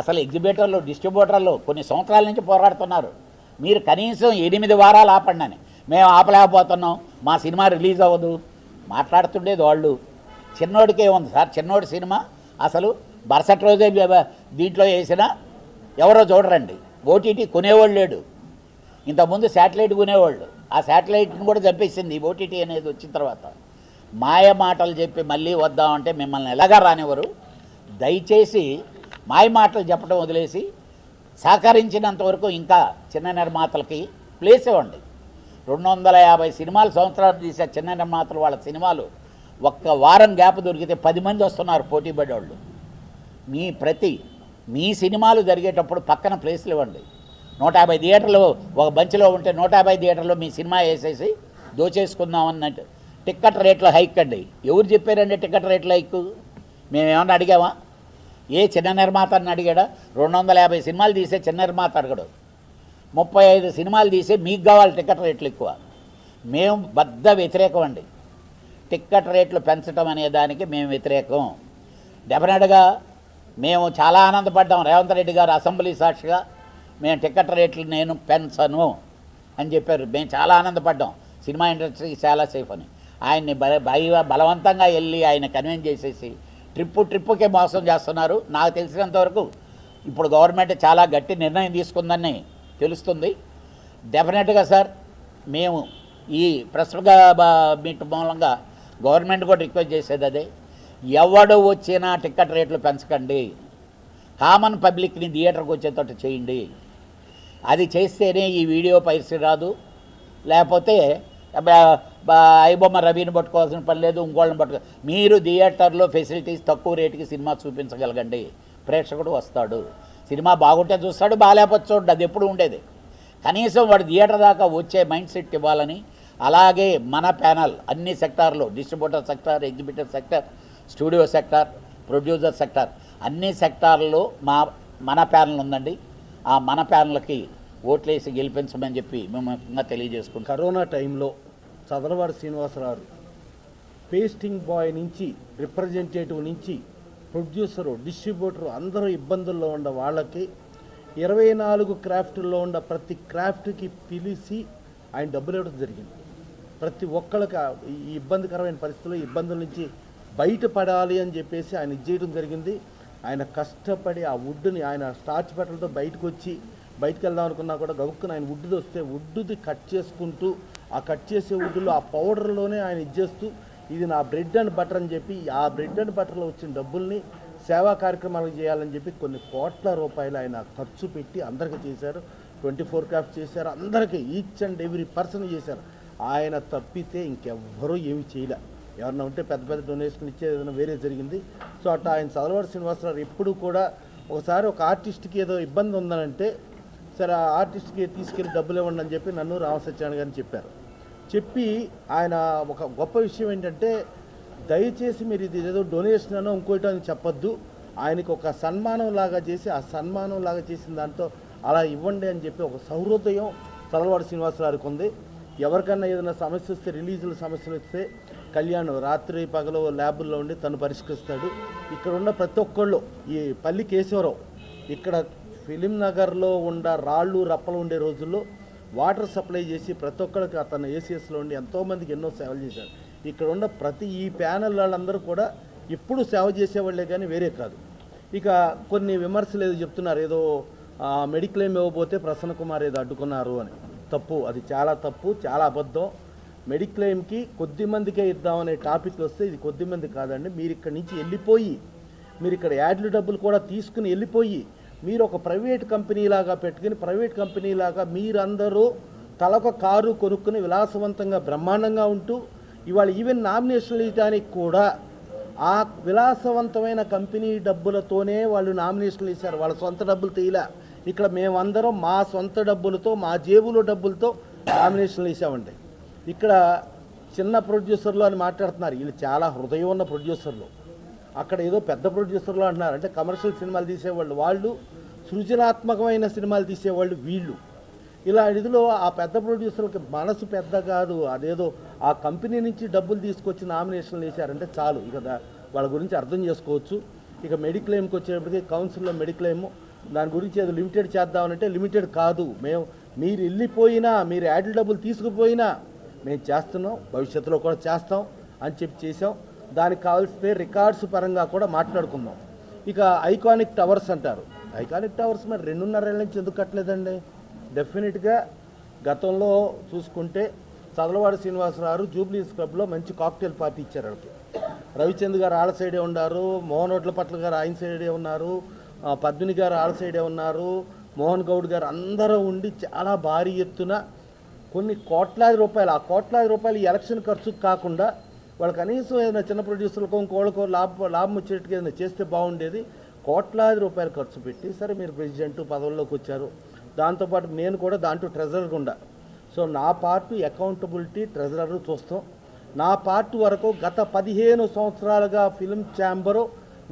అసలు ఎగ్జిబిటర్లు డిస్ట్రిబ్యూటర్లు కొన్ని సంవత్సరాల నుంచి పోరాడుతున్నారు. మీరు కనీసం 8 వారాలు ఆపండి అని. మేము ఆపలేకపోతున్నాం, మా సినిమా రిలీజ్ అవ్వదు మాట్లాడుతుండేది వాళ్ళు. చిన్నోడికే ఉంది సార్, చిన్నోడి సినిమా అసలు మరుసటి రోజే దీంట్లో వేసినా ఎవరో చూడరండి. ఓటీటీ కొనేవాళ్ళు లేడు. ఇంతకుముందు శాటిలైట్ కొనేవాళ్ళు, ఆ శాటిలైట్ని కూడా చంపేసింది ఓటీటీ అనేది వచ్చిన తర్వాత. మాయ మాటలు చెప్పి మళ్ళీ వద్దామంటే మిమ్మల్ని ఎలాగా రానివ్వరు. దయచేసి మాయ మాటలు చెప్పడం వదిలేసి సహకరించినంత వరకు ఇంకా చిన్న నిర్మాతలకి ప్లేస్ ఇవ్వండి. 250 సినిమాలు సంవత్సరాలు తీసే చిన్న నిర్మాతలు వాళ్ళ సినిమాలు ఒక్క వారం గ్యాప్ దొరికితే 10 మంది వస్తున్నారు పోటీ పడేవాళ్ళు. మీ సినిమాలు జరిగేటప్పుడు పక్కన ప్లేస్లు ఇవ్వండి. 150 థియేటర్లు ఒక బంచ్లో ఉంటే 150 థియేటర్లో మీ సినిమా వేసేసి దోచేసుకుందాం అన్నట్టు. టిక్కెట్ రేట్లు హైక్ అండి. ఎవరు చెప్పారండి టిక్కెట్ రేట్లు హైక్? మేమేమన్నా అడిగామా? ఏ చిన్న నిర్మాత అని అడిగాడా? 250 సినిమాలు తీసే చిన్న నిర్మాత అడగడు. 35 సినిమాలు తీసే మీకు కావాలి టిక్కెట్ రేట్లు ఎక్కువ. మేము బద్ద వ్యతిరేకం అండి. టిక్కెట్ రేట్లు పెంచడం అనే దానికి మేము వ్యతిరేకం. డెఫినెట్గా మేము చాలా ఆనందపడ్డాం. రేవంత్ రెడ్డి గారు అసెంబ్లీ సాక్షిగా మేము టిక్కెట్ రేట్లు నేను పెంచను అని చెప్పారు. మేము చాలా ఆనందపడ్డాం. సినిమా ఇండస్ట్రీకి చాలా సేఫ్ అని. ఆయన్ని బలవంతంగా వెళ్ళి ఆయన కన్విన్స్ చేసేసి ట్రిప్పుకే మోసం చేస్తున్నారు. నాకు తెలిసినంతవరకు ఇప్పుడు గవర్నమెంట్ చాలా గట్టి నిర్ణయం తీసుకుందని తెలుస్తుంది. డెఫినెట్గా సార్ మేము ఈ ప్రస్తుత మీట్ మూలంగా గవర్నమెంట్ కూడా రిక్వెస్ట్ చేసేది అదే, ఎవడు వచ్చినా టిక్కెట్ రేట్లు పెంచకండి. కామన్ పబ్లిక్ని థియేటర్కి వచ్చేటట్టు చేయండి. అది చేస్తేనే ఈ వీడియో పైరసీ రాదు. లేకపోతే ఐబొమ్మ రవిని పట్టుకోవాల్సిన పని లేదు, ఇంకోళ్ళని పట్టుకో. మీరు థియేటర్లో ఫెసిలిటీస్ తక్కువ రేటుకి సినిమా చూపించగలగండి. ప్రేక్షకుడు వస్తాడు, సినిమా బాగుంటే చూస్తాడు, బాగాలేకపోతే చూడండి. అది ఎప్పుడు ఉండేది. కనీసం వాడు థియేటర్ దాకా వచ్చే మైండ్ సెట్ ఇవ్వాలని. అలాగే మన ప్యానల్ అన్ని సెక్టార్లో, distributor sector, exhibitor sector, studio sector, producer sector, అన్ని సెక్టార్లలో మన ప్యానల్ ఉందండి. ఆ మన ప్యానల్కి ఓట్లేసి గెలిపించమని చెప్పి మేము ముఖ్యంగా తెలియజేసుకుంటాం. కరోనా టైంలో చదలవాడి శ్రీనివాసరావు పేస్టింగ్ బాయ్ నుంచి రిప్రజెంటేటివ్ నుంచి ప్రొడ్యూసరు, డిస్ట్రిబ్యూటరు అందరూ ఇబ్బందుల్లో ఉన్న వాళ్ళకి 24 క్రాఫ్ట్లో ఉన్న ప్రతి క్రాఫ్ట్కి పిలిచి ఆయన డబ్బులు ఇవ్వడం జరిగింది. ప్రతి ఒక్కళ్ళకి ఈ ఇబ్బందికరమైన పరిస్థితుల్లో ఇబ్బందుల నుంచి బయటపడాలి అని చెప్పేసి ఆయన ఇచ్చేయడం జరిగింది. ఆయన కష్టపడి ఆ వుడ్ని ఆయన స్టార్చ్ బట్టలతో బయటకు వెళ్దాం అనుకున్నా కూడా గబుక్కుని ఆయన వుడ్ది వస్తే వుడ్ది కట్ చేసుకుంటూ ఆ కట్ చేసే వుడ్లో ఆ పౌడర్లోనే ఆయన ఇచ్చేస్తూ ఇది నా బ్రెడ్ అండ్ బటర్ అని చెప్పి ఆ బ్రెడ్ అండ్ బటర్లో వచ్చిన డబ్బుల్ని సేవా కార్యక్రమాలు చేయాలని చెప్పి కొన్ని కోట్ల రూపాయలు ఆయన ఖర్చు పెట్టి అందరికీ చేశారు. 24 క్రాఫ్ట్స్ చేశారు. అందరికీ ఈచ్ అండ్ ఎవ్రీ పర్సన్ చేశారు. ఆయన తప్పితే ఇంకెవ్వరూ ఏమి చేయలే. ఎవరన్నా ఉంటే పెద్ద డొనేషన్ ఇచ్చేదైనా వేరే జరిగింది. సో అట్లా ఆయన చదలవాడి శ్రీనివాసరావు ఎప్పుడు కూడా ఒకసారి ఒక ఆర్టిస్ట్కి ఏదో ఇబ్బంది ఉందనంటే సరే ఆ ఆర్టిస్ట్కి తీసుకెళ్ళి డబ్బులు ఇవ్వండి అని చెప్పి నన్ను రామసత్యాన్ని గారిని చెప్పారు. చెప్పి ఆయన ఒక గొప్ప విషయం ఏంటంటే దయచేసి మీరు ఇది ఏదో డొనేషన్ అనో ఇంకోటి అని చెప్పొద్దు, ఆయనకి ఒక సన్మానం లాగా చేసి ఆ సన్మానం లాగా చేసిన దాంతో అలా ఇవ్వండి అని చెప్పి ఒక సౌహృదయం చదలవాడి శ్రీనివాసరావుకి ఉంది. ఎవరికన్నా ఏదైనా సమస్య వస్తే, రిలీజుల సమస్యలు వస్తే కళ్యాణ్ రాత్రి పగలు ల్యాబుల్లో ఉండి తను పరిష్కరిస్తాడు. ఇక్కడ ఉన్న ప్రతి ఒక్కళ్ళు, ఈ పల్లి కేశవరావు ఇక్కడ ఫిలిం నగర్లో రాళ్ళు రప్పలు ఉండే రోజుల్లో వాటర్ సప్లై చేసి ప్రతి ఒక్కరికి అతను ఏసీఎస్లో ఉండి ఎంతోమందికి ఎన్నో సేవలు చేశారు. ఇక్కడ ఉన్న ప్రతి ఈ ప్యానల్ వాళ్ళందరూ కూడా ఎప్పుడు సేవ చేసేవాళ్ళే కానీ వేరే కాదు. ఇక కొన్ని విమర్శలు ఏదో చెప్తున్నారు, ఏదో మెడిక్లెయిమ్ ఇవ్వబోతే ప్రసన్న కుమార్ ఏదో అడ్డుకున్నారు అని. తప్పు, అది చాలా తప్పు, చాలా అబద్ధం. మెడిక్లెయిమ్కి కొద్ది మందికే ఇద్దామనే టాపిక్ వస్తే ఇది కొద్ది మంది కాదండి. మీరు ఇక్కడి నుంచి వెళ్ళిపోయి, మీరు ఇక్కడ యాడ్లు డబ్బులు కూడా తీసుకుని వెళ్ళిపోయి, మీరు ఒక ప్రైవేట్ కంపెనీలాగా పెట్టుకుని, ప్రైవేట్ కంపెనీలాగా మీరందరూ తలొక కారు కొనుక్కుని విలాసవంతంగా బ్రహ్మాండంగా ఉంటూ, ఇవాళ ఈవెన్ నామినేషన్లు ఇవ్వడానికి కూడా ఆ విలాసవంతమైన కంపెనీ డబ్బులతోనే వాళ్ళు నామినేషన్లు ఇచ్చారు. వాళ్ళ సొంత డబ్బులు తీయలే. ఇక్కడ మేమందరం మా సొంత డబ్బులతో, మా జేబులో డబ్బులతో నామినేషన్లు ఇచ్చామండి. ఇక్కడ చిన్న ప్రొడ్యూసర్లు అని మాట్లాడుతున్నారు. వీళ్ళు చాలా హృదయం ఉన్న ప్రొడ్యూసర్లు. అక్కడ ఏదో పెద్ద ప్రొడ్యూసర్లు అంటున్నారు. అంటే కమర్షియల్ సినిమాలు తీసేవాళ్ళు వాళ్ళు, సృజనాత్మకమైన సినిమాలు తీసేవాళ్ళు వీళ్ళు. ఇలా ఇదిలో ఆ పెద్ద ప్రొడ్యూసర్లకి మనసు పెద్ద కాదు, అదేదో ఆ కంపెనీ నుంచి డబ్బులు తీసుకొచ్చి నామినేషన్లు వేశారంటే చాలు. ఇక వాళ్ళ గురించి అర్థం చేసుకోవచ్చు. ఇక మెడిక్లెయిమ్కి వచ్చేటప్పటికి కౌన్సిల్లో మెడిక్లెయిమ్ దాని గురించి ఏదో లిమిటెడ్ చేద్దామనంటే లిమిటెడ్ కాదు. మీరు వెళ్ళిపోయినా, మీరు యాడ్ల డబ్బులు తీసుకుపోయినా మేము చేస్తున్నాం, భవిష్యత్తులో కూడా చేస్తాం అని చెప్పి చేసాం. దానికి కావాల్సిన రికార్డ్స్ పరంగా కూడా మాట్లాడుకుందాం. ఇక ఐకానిక్ టవర్స్ అంటారు. ఐకానిక్ టవర్స్ మరి 2.5 ఏళ్ళ నుంచి ఎందుకు కట్టలేదండి? డెఫినెట్గా గతంలో చూసుకుంటే చదలవాడ శ్రీనివాసరావు జూబ్లీస్ క్లబ్లో మంచి కాక్టైల్ పార్టీ ఇచ్చారు. వాళ్ళకి రవిచంద్ర గారు ఆళ్ళ సైడే ఉన్నారు, మోహన్ ఒట్లపట్ల గారు ఆయన సైడే ఉన్నారు, పద్మిని గారు ఆళ్ళ సైడే ఉన్నారు, మోహన్ గౌడ్ గారు అందరూ ఉండి చాలా భారీ ఎత్తున కొన్ని కోట్లాది రూపాయలు, ఆ కోట్లాది రూపాయలు ఈ ఎలక్షన్ ఖర్చు కాకుండా వాళ్ళు కనీసం ఏదైనా చిన్న ప్రొడ్యూసర్లకు ఇంకోళ్ళకో లాభం వచ్చేట్టుగా ఏదైనా చేస్తే బాగుండేది. కోట్లాది రూపాయలు ఖర్చు పెట్టి, సరే మీరు ప్రెసిడెంట్ పదవుల్లోకి వచ్చారు, దాంతోపాటు నేను కూడా దాంట్లో ట్రెజరర్గా ఉండా. సో నా పార్ట్ అకౌంటబిలిటీ ట్రెజరర్ చూస్తాం. నా పార్ట్ వరకు గత 15 సంవత్సరాలుగా ఫిల్మ్ ఛాంబరు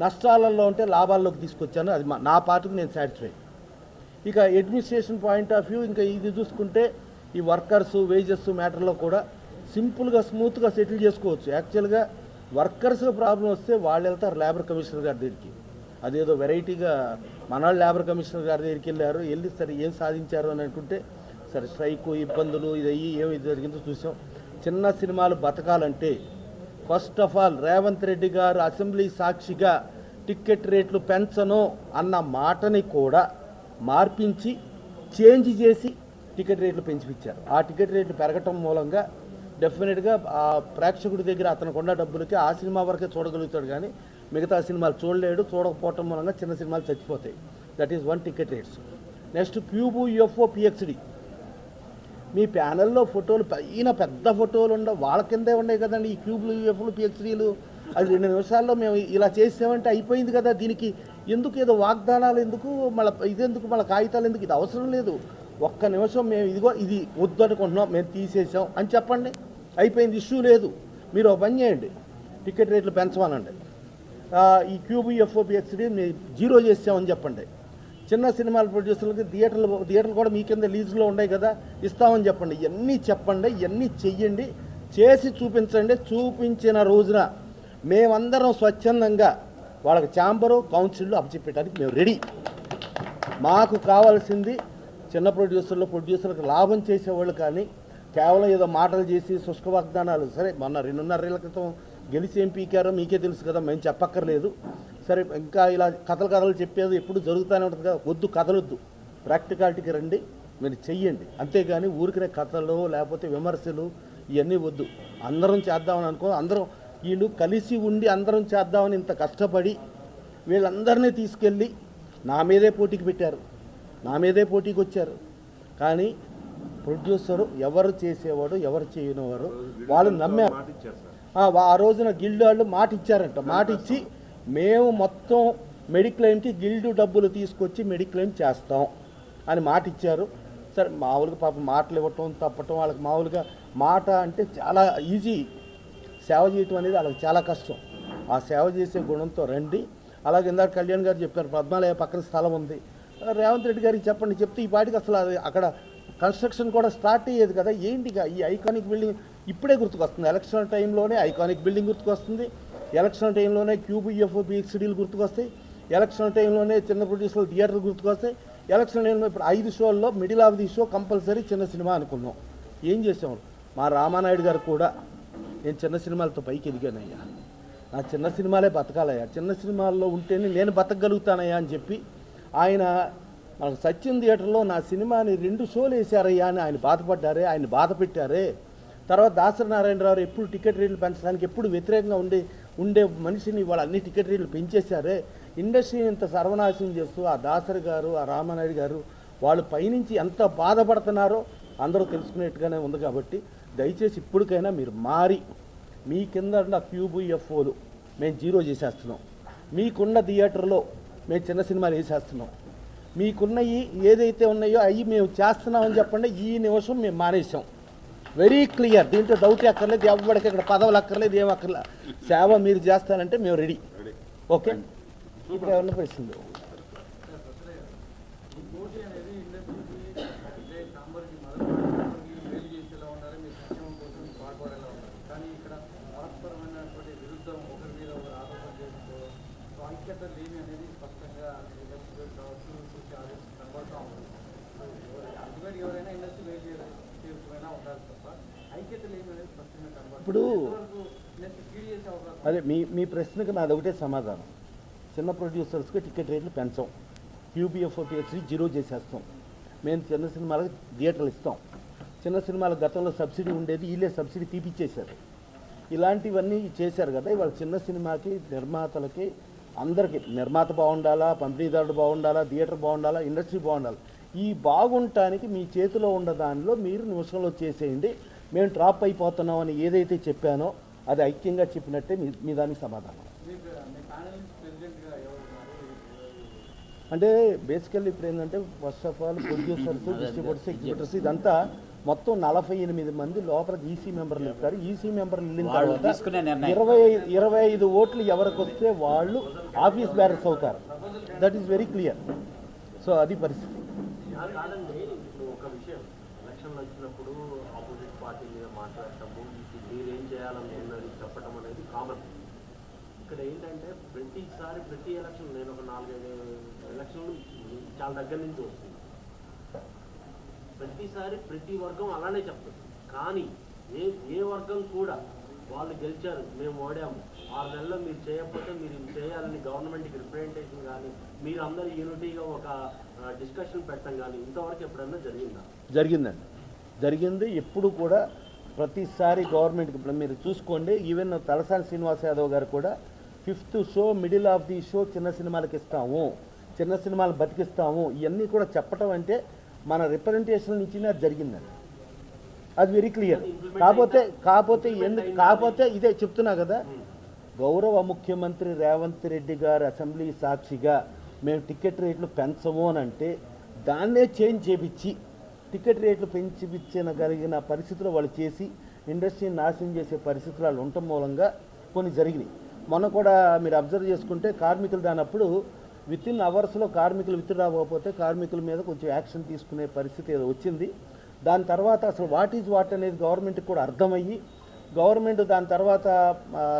నష్టాలలో ఉంటే లాభాల్లోకి తీసుకొచ్చాను. అది నా పార్ట్కి నేను సాటిస్ఫై. ఇక అడ్మినిస్ట్రేషన్ పాయింట్ ఆఫ్ వ్యూ, ఇంకా ఇది చూసుకుంటే ఈ వర్కర్స్ వేజెస్ మ్యాటర్లో కూడా సింపుల్గా స్మూత్గా సెటిల్ చేసుకోవచ్చు. యాక్చువల్గా వర్కర్స్ ప్రాబ్లం వస్తే వాళ్ళు వెళ్తారు లేబర్ కమిషనర్ గారి దగ్గరికి. అదేదో వెరైటీగా మనాళ్ళు లేబర్ కమిషనర్ గారి దగ్గరికి వెళ్ళి సరే ఏం సాధించారు అని అనుకుంటే, సరే స్ట్రైకు ఇబ్బందులు ఇది అయ్యి ఏమి జరిగిందో చూసాం. చిన్న సినిమాలు బతకాలంటే first of all Revanth Reddy గారు అసెంబ్లీ సాక్షిగా టికెట్ రేట్లు పెంచను అన్న మాటని కూడా మార్పించి చేంజ్ చేసి టికెట్ రేట్లు పెంచిపించారు. ఆ టికెట్ రేట్లు పెరగటం మూలంగా డెఫినెట్గా ఆ ప్రేక్షకుడి దగ్గర అతనికి ఉన్న డబ్బులకి ఆ సినిమా వరకే చూడగలుగుతాడు, కానీ మిగతా సినిమాలు చూడలేడు. చూడకపోవటం మూలంగా చిన్న సినిమాలు చచ్చిపోతాయి. That is one ticket rates. Next Qube, UFO, PXD. మీ ప్యానెల్లో ఫోటోలు పైన పెద్ద ఫోటోలు ఉండవు, వాళ్ళ కిందే ఉన్నాయి కదండి ఈ క్యూబ్లు, యూఎఫ్లు, పిఎక్స్డీలు. అది 2 నిమిషాల్లో మేము ఇలా చేసామంటే అయిపోయింది కదా. దీనికి ఎందుకు ఏదో వాగ్దానాలు ఎందుకు, మళ్ళీ ఇదెందుకు, మళ్ళీ కాగితాలు ఎందుకు? ఇది అవసరం లేదు. ఒక్క నిమిషం మేము ఇదిగో ఇది వద్దు అనుకుంటున్నాం, మేము తీసేసాం అని చెప్పండి, అయిపోయింది, ఇష్యూ లేదు. మీరు ఒక పని చేయండి, టికెట్ రేట్లు పెంచమనండి. ఈ క్యూబ్, యూఎఫ్ఓ, పిఎక్స్డీ మేము 0 చేసామని చెప్పండి. చిన్న సినిమాల ప్రొడ్యూసర్లకి థియేటర్లు కూడా మీ కింద లీజులో ఉన్నాయి కదా, ఇస్తామని చెప్పండి. ఇవన్నీ చెప్పండి, ఇవన్నీ చెయ్యండి, చేసి చూపించండి. చూపించిన రోజున మేమందరం స్వచ్ఛందంగా వాళ్ళకి ఛాంబరు, కౌన్సిల్లో అప్పచెప్పేయడానికి మేము రెడీ. మాకు కావాల్సింది చిన్న ప్రొడ్యూసర్లకు లాభం చేసేవాళ్ళు, కానీ కేవలం ఏదో మాటలు చేసి శుష్క వాగ్దానాలు. సరే మొన్న 2.5 ఏళ్ల క్రితం గెలిచి ఏం పీకారో మీకే తెలుసు కదా, మేము చెప్పక్కర్లేదు. సరే ఇంకా ఇలా కథలు చెప్పేది ఎప్పుడు జరుగుతూనే ఉంటుంది కదా. వద్దు, కథలొద్దు, ప్రాక్టికాలిటీకి రండి, మీరు చెయ్యండి. అంతేగాని ఊరికినే కథలు లేకపోతే విమర్శలు ఇవన్నీ వద్దు. అందరం చేద్దామని అనుకో, అందరం వీళ్ళు కలిసి ఉండి అందరం చేద్దామని ఇంత కష్టపడి వీళ్ళందరినీ తీసుకెళ్ళి నా మీదే పోటీకి పెట్టారు, నా మీదే పోటీకి వచ్చారు. కానీ ప్రొడ్యూసరు ఎవరు చేసేవాడు ఎవరు చేయనివారు వాళ్ళు నమ్మారు. ఆ రోజున గిల్డ్ వాళ్ళు మాట ఇచ్చారంట. మాట ఇచ్చి మేము మొత్తం మెడిక్లెయిమ్కి గిల్డ్ డబ్బులు తీసుకొచ్చి మెడిక్లెయిమ్ చేస్తాం అని మాట ఇచ్చారు. సరే మామూలుగా పాపం మాటలు ఇవ్వటం తప్పటం వాళ్ళకి మామూలుగా మాట అంటే చాలా ఈజీ, సేవ చేయటం అనేది వాళ్ళకి చాలా కష్టం. ఆ సేవ చేసే గుణంతో రండి. అలాగే ఇందాక కళ్యాణ్ గారు చెప్పారు, పద్మాలయ పక్కన స్థలం ఉంది, రేవంత్ రెడ్డి గారికి చెప్పండి, చెప్తే ఈ పాటికి అసలు అది అక్కడ కన్స్ట్రక్షన్ కూడా స్టార్ట్ అయ్యేది కదా. ఏంటిగా ఈ ఐకానిక్ బిల్డింగ్ ఇప్పుడే గుర్తుకొస్తుంది. ఎలక్షన్ టైంలోనే ఐకానిక్ బిల్డింగ్ గుర్తుకొస్తుంది, ఎలక్షన్ టైంలోనే క్యూబ్, యూఎఫ్ఓ, పిఎక్స్డీలు గుర్తుకొస్తాయి, ఎలక్షన్ టైంలోనే చిన్న ప్రొడ్యూసర్లు థియేటర్లు గుర్తుకొస్తాయి. ఎలక్షన్ టైంలో ఇప్పుడు 5 షోల్లో middle of the show compulsory చిన్న సినిమా అనుకున్నాం. ఏం చేసాం? మా రామానాయుడు గారు కూడా నేను చిన్న సినిమాలతో పైకి ఎదిగానయ్యా, నా చిన్న సినిమాలే బతకాలయ్యా, చిన్న సినిమాల్లో ఉంటేనే నేను బతకగలుగుతానయ్యా అని చెప్పి ఆయన మనకు సచిన్ థియేటర్లో నా సినిమాని 2 షోలు వేశారయ్యా అని ఆయన బాధపడ్డారే, ఆయన బాధ పెట్టారే. తర్వాత దాసరి నారాయణరావు ఎప్పుడు టికెట్ రేట్లు పెంచడానికి ఎప్పుడు వ్యతిరేకంగా ఉండే మనిషిని వాళ్ళు అన్ని టికెట్ రేట్లు పెంచేశారే. ఇండస్ట్రీని ఇంత సర్వనాశనం చేస్తూ ఆ దాసరి గారు, ఆ రామానాయుడు గారు వాళ్ళు పైనుంచి ఎంత బాధపడుతున్నారో అందరూ తెలుసుకునేట్టుగానే ఉంది. కాబట్టి దయచేసి ఇప్పటికైనా మీరు మారి మీ కింద ఉన్న క్యూబ్ ఎఫ్ఓలు మేము జీరో చేసేస్తున్నాం, మీకున్న థియేటర్లో మేము చిన్న సినిమాలు వేసేస్తున్నాం, మీకున్నవి ఏదైతే ఉన్నాయో అవి మేము చేస్తున్నామని చెప్పండి. ఈ నిమిషం మేము మానేసాం. వెరీ క్లియర్, దీంట్లో డౌట్ అక్కర్లేదు, ఎవరికి ఇక్కడ పదవులు అక్కర్లేదు, ఏం అక్కర్లేదు. సేవ మీరు చేస్తానంటే మేము రెడీ. ఓకే, ఇప్పుడు ఏమన్నా ప్రశ్నలు? ఇప్పుడు అదే మీ ప్రశ్నకు నాది ఒకటే సమాధానం. చిన్న ప్రొడ్యూసర్స్కి టికెట్ రేట్లు పెంచాం, క్యూబీఎఫ్ టీఎస్సీ జీరో చేసేస్తాం. మేము చిన్న సినిమాలకు థియేటర్లు ఇస్తాం. చిన్న సినిమాల గతంలో సబ్సిడీ ఉండేది, వీళ్ళే సబ్సిడీ తీపిచ్చేశారు. ఇలాంటివన్నీ చేశారు కదా. ఇవాళ చిన్న సినిమాకి, నిర్మాతలకి, అందరికీ, నిర్మాత బాగుండాలా, పంపిణీదారుడు బాగుండాలా, థియేటర్ బాగుండాలా, ఇండస్ట్రీ బాగుండాలి. ఈ బాగుండటానికి మీ చేతిలో ఉన్న దానిలో మీరు నిమిషంలో చేసేయండి. మేము డ్రాప్ అయిపోతున్నామని ఏదైతే చెప్పానో అది ఐక్యంగా చెప్పినట్టే మీ దానికి సమాధానం. అంటే బేసికల్లీ ఇప్పుడు ఏంటంటే first of all producers, distributors, exhibitors ఇదంతా మొత్తం 48 మంది లోపలికి ఈసీ మెంబర్లు ఇస్తారు. ఈసీ మెంబర్లు వెళ్ళిన తర్వాత 25 ఓట్లు ఎవరికి వస్తే వాళ్ళు ఆఫీస్ బ్యారర్స్ అవుతారు. That is very clear. So అది పరిస్థితి. కాదండి, ఇప్పుడు ఒక విషయం, ఎలక్షన్లు వచ్చినప్పుడు ఆపోజిట్ పార్టీ మీద మాట్లాడటము, మీరేం చేయాలనుకున్నది చెప్పడం అనేది కామన్. ఇక్కడ ఏంటంటే ప్రతిసారి ప్రతి ఎలక్షన్, నేను ఒక 4-5 ఎలక్షన్లు చాలా దగ్గర నుంచి వస్తుంది, ప్రతిసారి ప్రతి వర్గం అలానే చెప్తుంది. కానీ ఏ వర్గం కూడా వాళ్ళు గెలిచారు, మేము ఓడాము, 6 నెలల్లో మీరు చేయకపోతే మీరు చేయాలని గవర్నమెంట్కి రిప్రజెంటేషన్ కానీ, మీరు అందరూ యూనిటీగా ఒక డిస్కషన్ పెట్టడం కానీ ఇంతవరకు ఎప్పుడన్నా జరిగిందా? జరిగింది. ఎప్పుడు కూడా ప్రతిసారి గవర్నమెంట్కి ఇప్పుడు మీరు చూసుకోండి. ఈవెన్ తలసాని శ్రీనివాస్ యాదవ్ గారు కూడా 5th show, middle of the show చిన్న సినిమాలకు ఇస్తాము, చిన్న సినిమాలు బతికిస్తాము, ఇవన్నీ కూడా చెప్పటం అంటే మన రిప్రజెంటేషన్ నుంచి అది జరిగిందండి. అది వెరీ క్లియర్. కాకపోతే ఇదే చెప్తున్నా కదా, గౌరవ ముఖ్యమంత్రి రేవంత్ రెడ్డి గారు అసెంబ్లీ సాక్షిగా మేము టికెట్ రేట్లు పెంచము అని అంటే దాన్నే చేంజ్ చేపించి టికెట్ రేట్లు పెంచిపించగలిగిన పరిస్థితులు వాళ్ళు చేసి ఇండస్ట్రీని నాశనం చేసే పరిస్థితులు వాళ్ళు ఉండటం మూలంగా కొన్ని జరిగినాయి. మొన్న కూడా మీరు అబ్జర్వ్ చేసుకుంటే కార్మికులు దానప్పుడు వితిన్ అవర్స్లో కార్మికులు విత్ రాకపోతే కార్మికుల మీద కొంచెం యాక్షన్ తీసుకునే పరిస్థితి ఏదో వచ్చింది. దాని తర్వాత అసలు వాట్ ఈజ్ వాట్ అనేది గవర్నమెంట్కి కూడా అర్థమయ్యి గవర్నమెంట్ దాని తర్వాత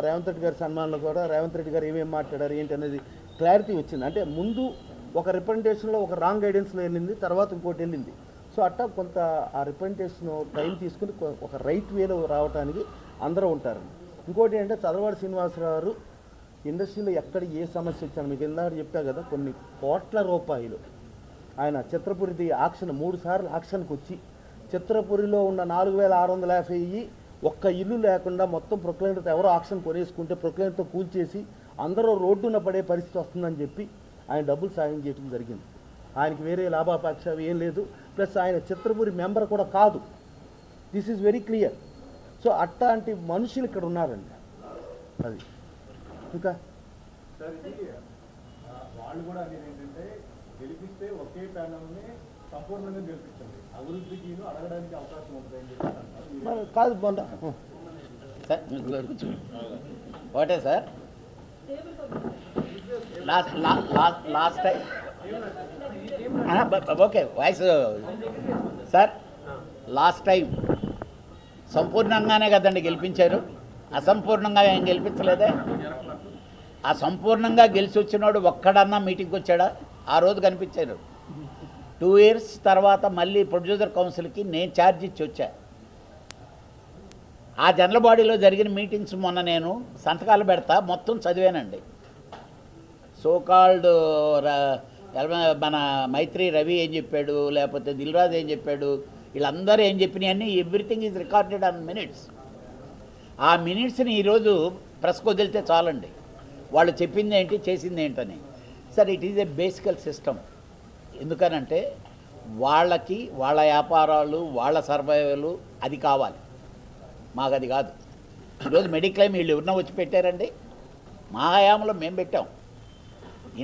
రేవంత్ రెడ్డి గారి సన్మానంలో కూడా రేవంత్ రెడ్డి గారు ఏమేమి మాట్లాడారు ఏంటి అనేది క్లారిటీ వచ్చింది. అంటే ముందు ఒక రిప్రజెంటేషన్లో ఒక రాంగ్ గైడెన్స్లో వెళ్ళింది, తర్వాత ఇంకోటి వెళ్ళింది. సో అట్టా కొంత ఆ రిప్రజెంటేషన్ టైం తీసుకుని ఒక రైట్ వేలో రావడానికి అందరూ ఉంటారు. ఇంకోటి ఏంటంటే చదలవాడి శ్రీనివాసరావు గారు ఇండస్ట్రీలో ఎక్కడ ఏ సమస్య వచ్చాను మీకు ఇందాక చెప్పా కదా, కొన్ని కోట్ల రూపాయలు ఆయన చిత్రపురిది ఆక్షన్ 3 సార్లు ఆక్షన్కి వచ్చి చిత్రపురిలో ఉన్న 4650 ఒక్క ఇల్లు లేకుండా మొత్తం ప్రొక్లైనర్తో ఎవరో ఆక్షన్ కొనేసుకుంటే ప్రొక్లైనర్తో కూల్చేసి అందరూ రోడ్డున పడే పరిస్థితి వస్తుందని చెప్పి ఆయన డబ్బులు సాయం చేయడం జరిగింది. ఆయనకి వేరే లాభాపేక్ష ఏం లేదు. ప్లస్ ఆయన చిత్రపురి మెంబర్ కూడా కాదు. This is very clear. So అట్లాంటి మనుషులు ఇక్కడ ఉన్నారండి. అది ఇంకా వాళ్ళు కూడా అనేది ఏంటంటే గెలిపిస్తే ఒకే ప్యానల్ని సంపూర్ణంగా గెలిపించండి, అభివృద్ధికి అడగడానికి అవకాశం ఉంటుంది కాదు. సార్ ఒకటే sir, last time okay voice sir, last time సంపూర్ణంగానే కదండి గెలిపించారు, అసంపూర్ణంగా ఏం గెలిపించలేదే. ఆ సంపూర్ణంగా గెలిచి వచ్చినోడు ఒక్కడన్నా మీటింగ్కి వచ్చాడా? ఆ రోజు కనిపించారు. 2 ఇయర్స్ తర్వాత మళ్ళీ ప్రొడ్యూసర్ కౌన్సిల్కి నేను ఛార్జ్ ఇచ్చి వచ్చా. ఆ జనరల్ బాడీలో జరిగిన మీటింగ్స్ మొన్న నేను సంతకాలు పెడతా మొత్తం చదివానండి. సోకాల్డ్ మన మైత్రి రవి ఏం చెప్పాడు, లేకపోతే దిల్రాజ్ ఏం చెప్పాడు, వీళ్ళందరూ ఏం చెప్పినాయని everything is recorded on minutes. ఆ మినిట్స్ని ఈరోజు ప్రెస్కి వదిలితే చాలండి, వాళ్ళు చెప్పింది ఏంటి చేసింది ఏంటని. సార్ ఇట్ ఈజ్ ఏ బేసికల్ సిస్టమ్. ఎందుకనంటే వాళ్ళకి వాళ్ళ వ్యాపారాలు వాళ్ళ సర్వైవల్ అది కావాలి, మాకు అది కాదు. ఈరోజు మెడిక్లైమ్ వీళ్ళు ఎవరినో వచ్చి పెట్టారండి, మా హయాంలో మేము పెట్టాం.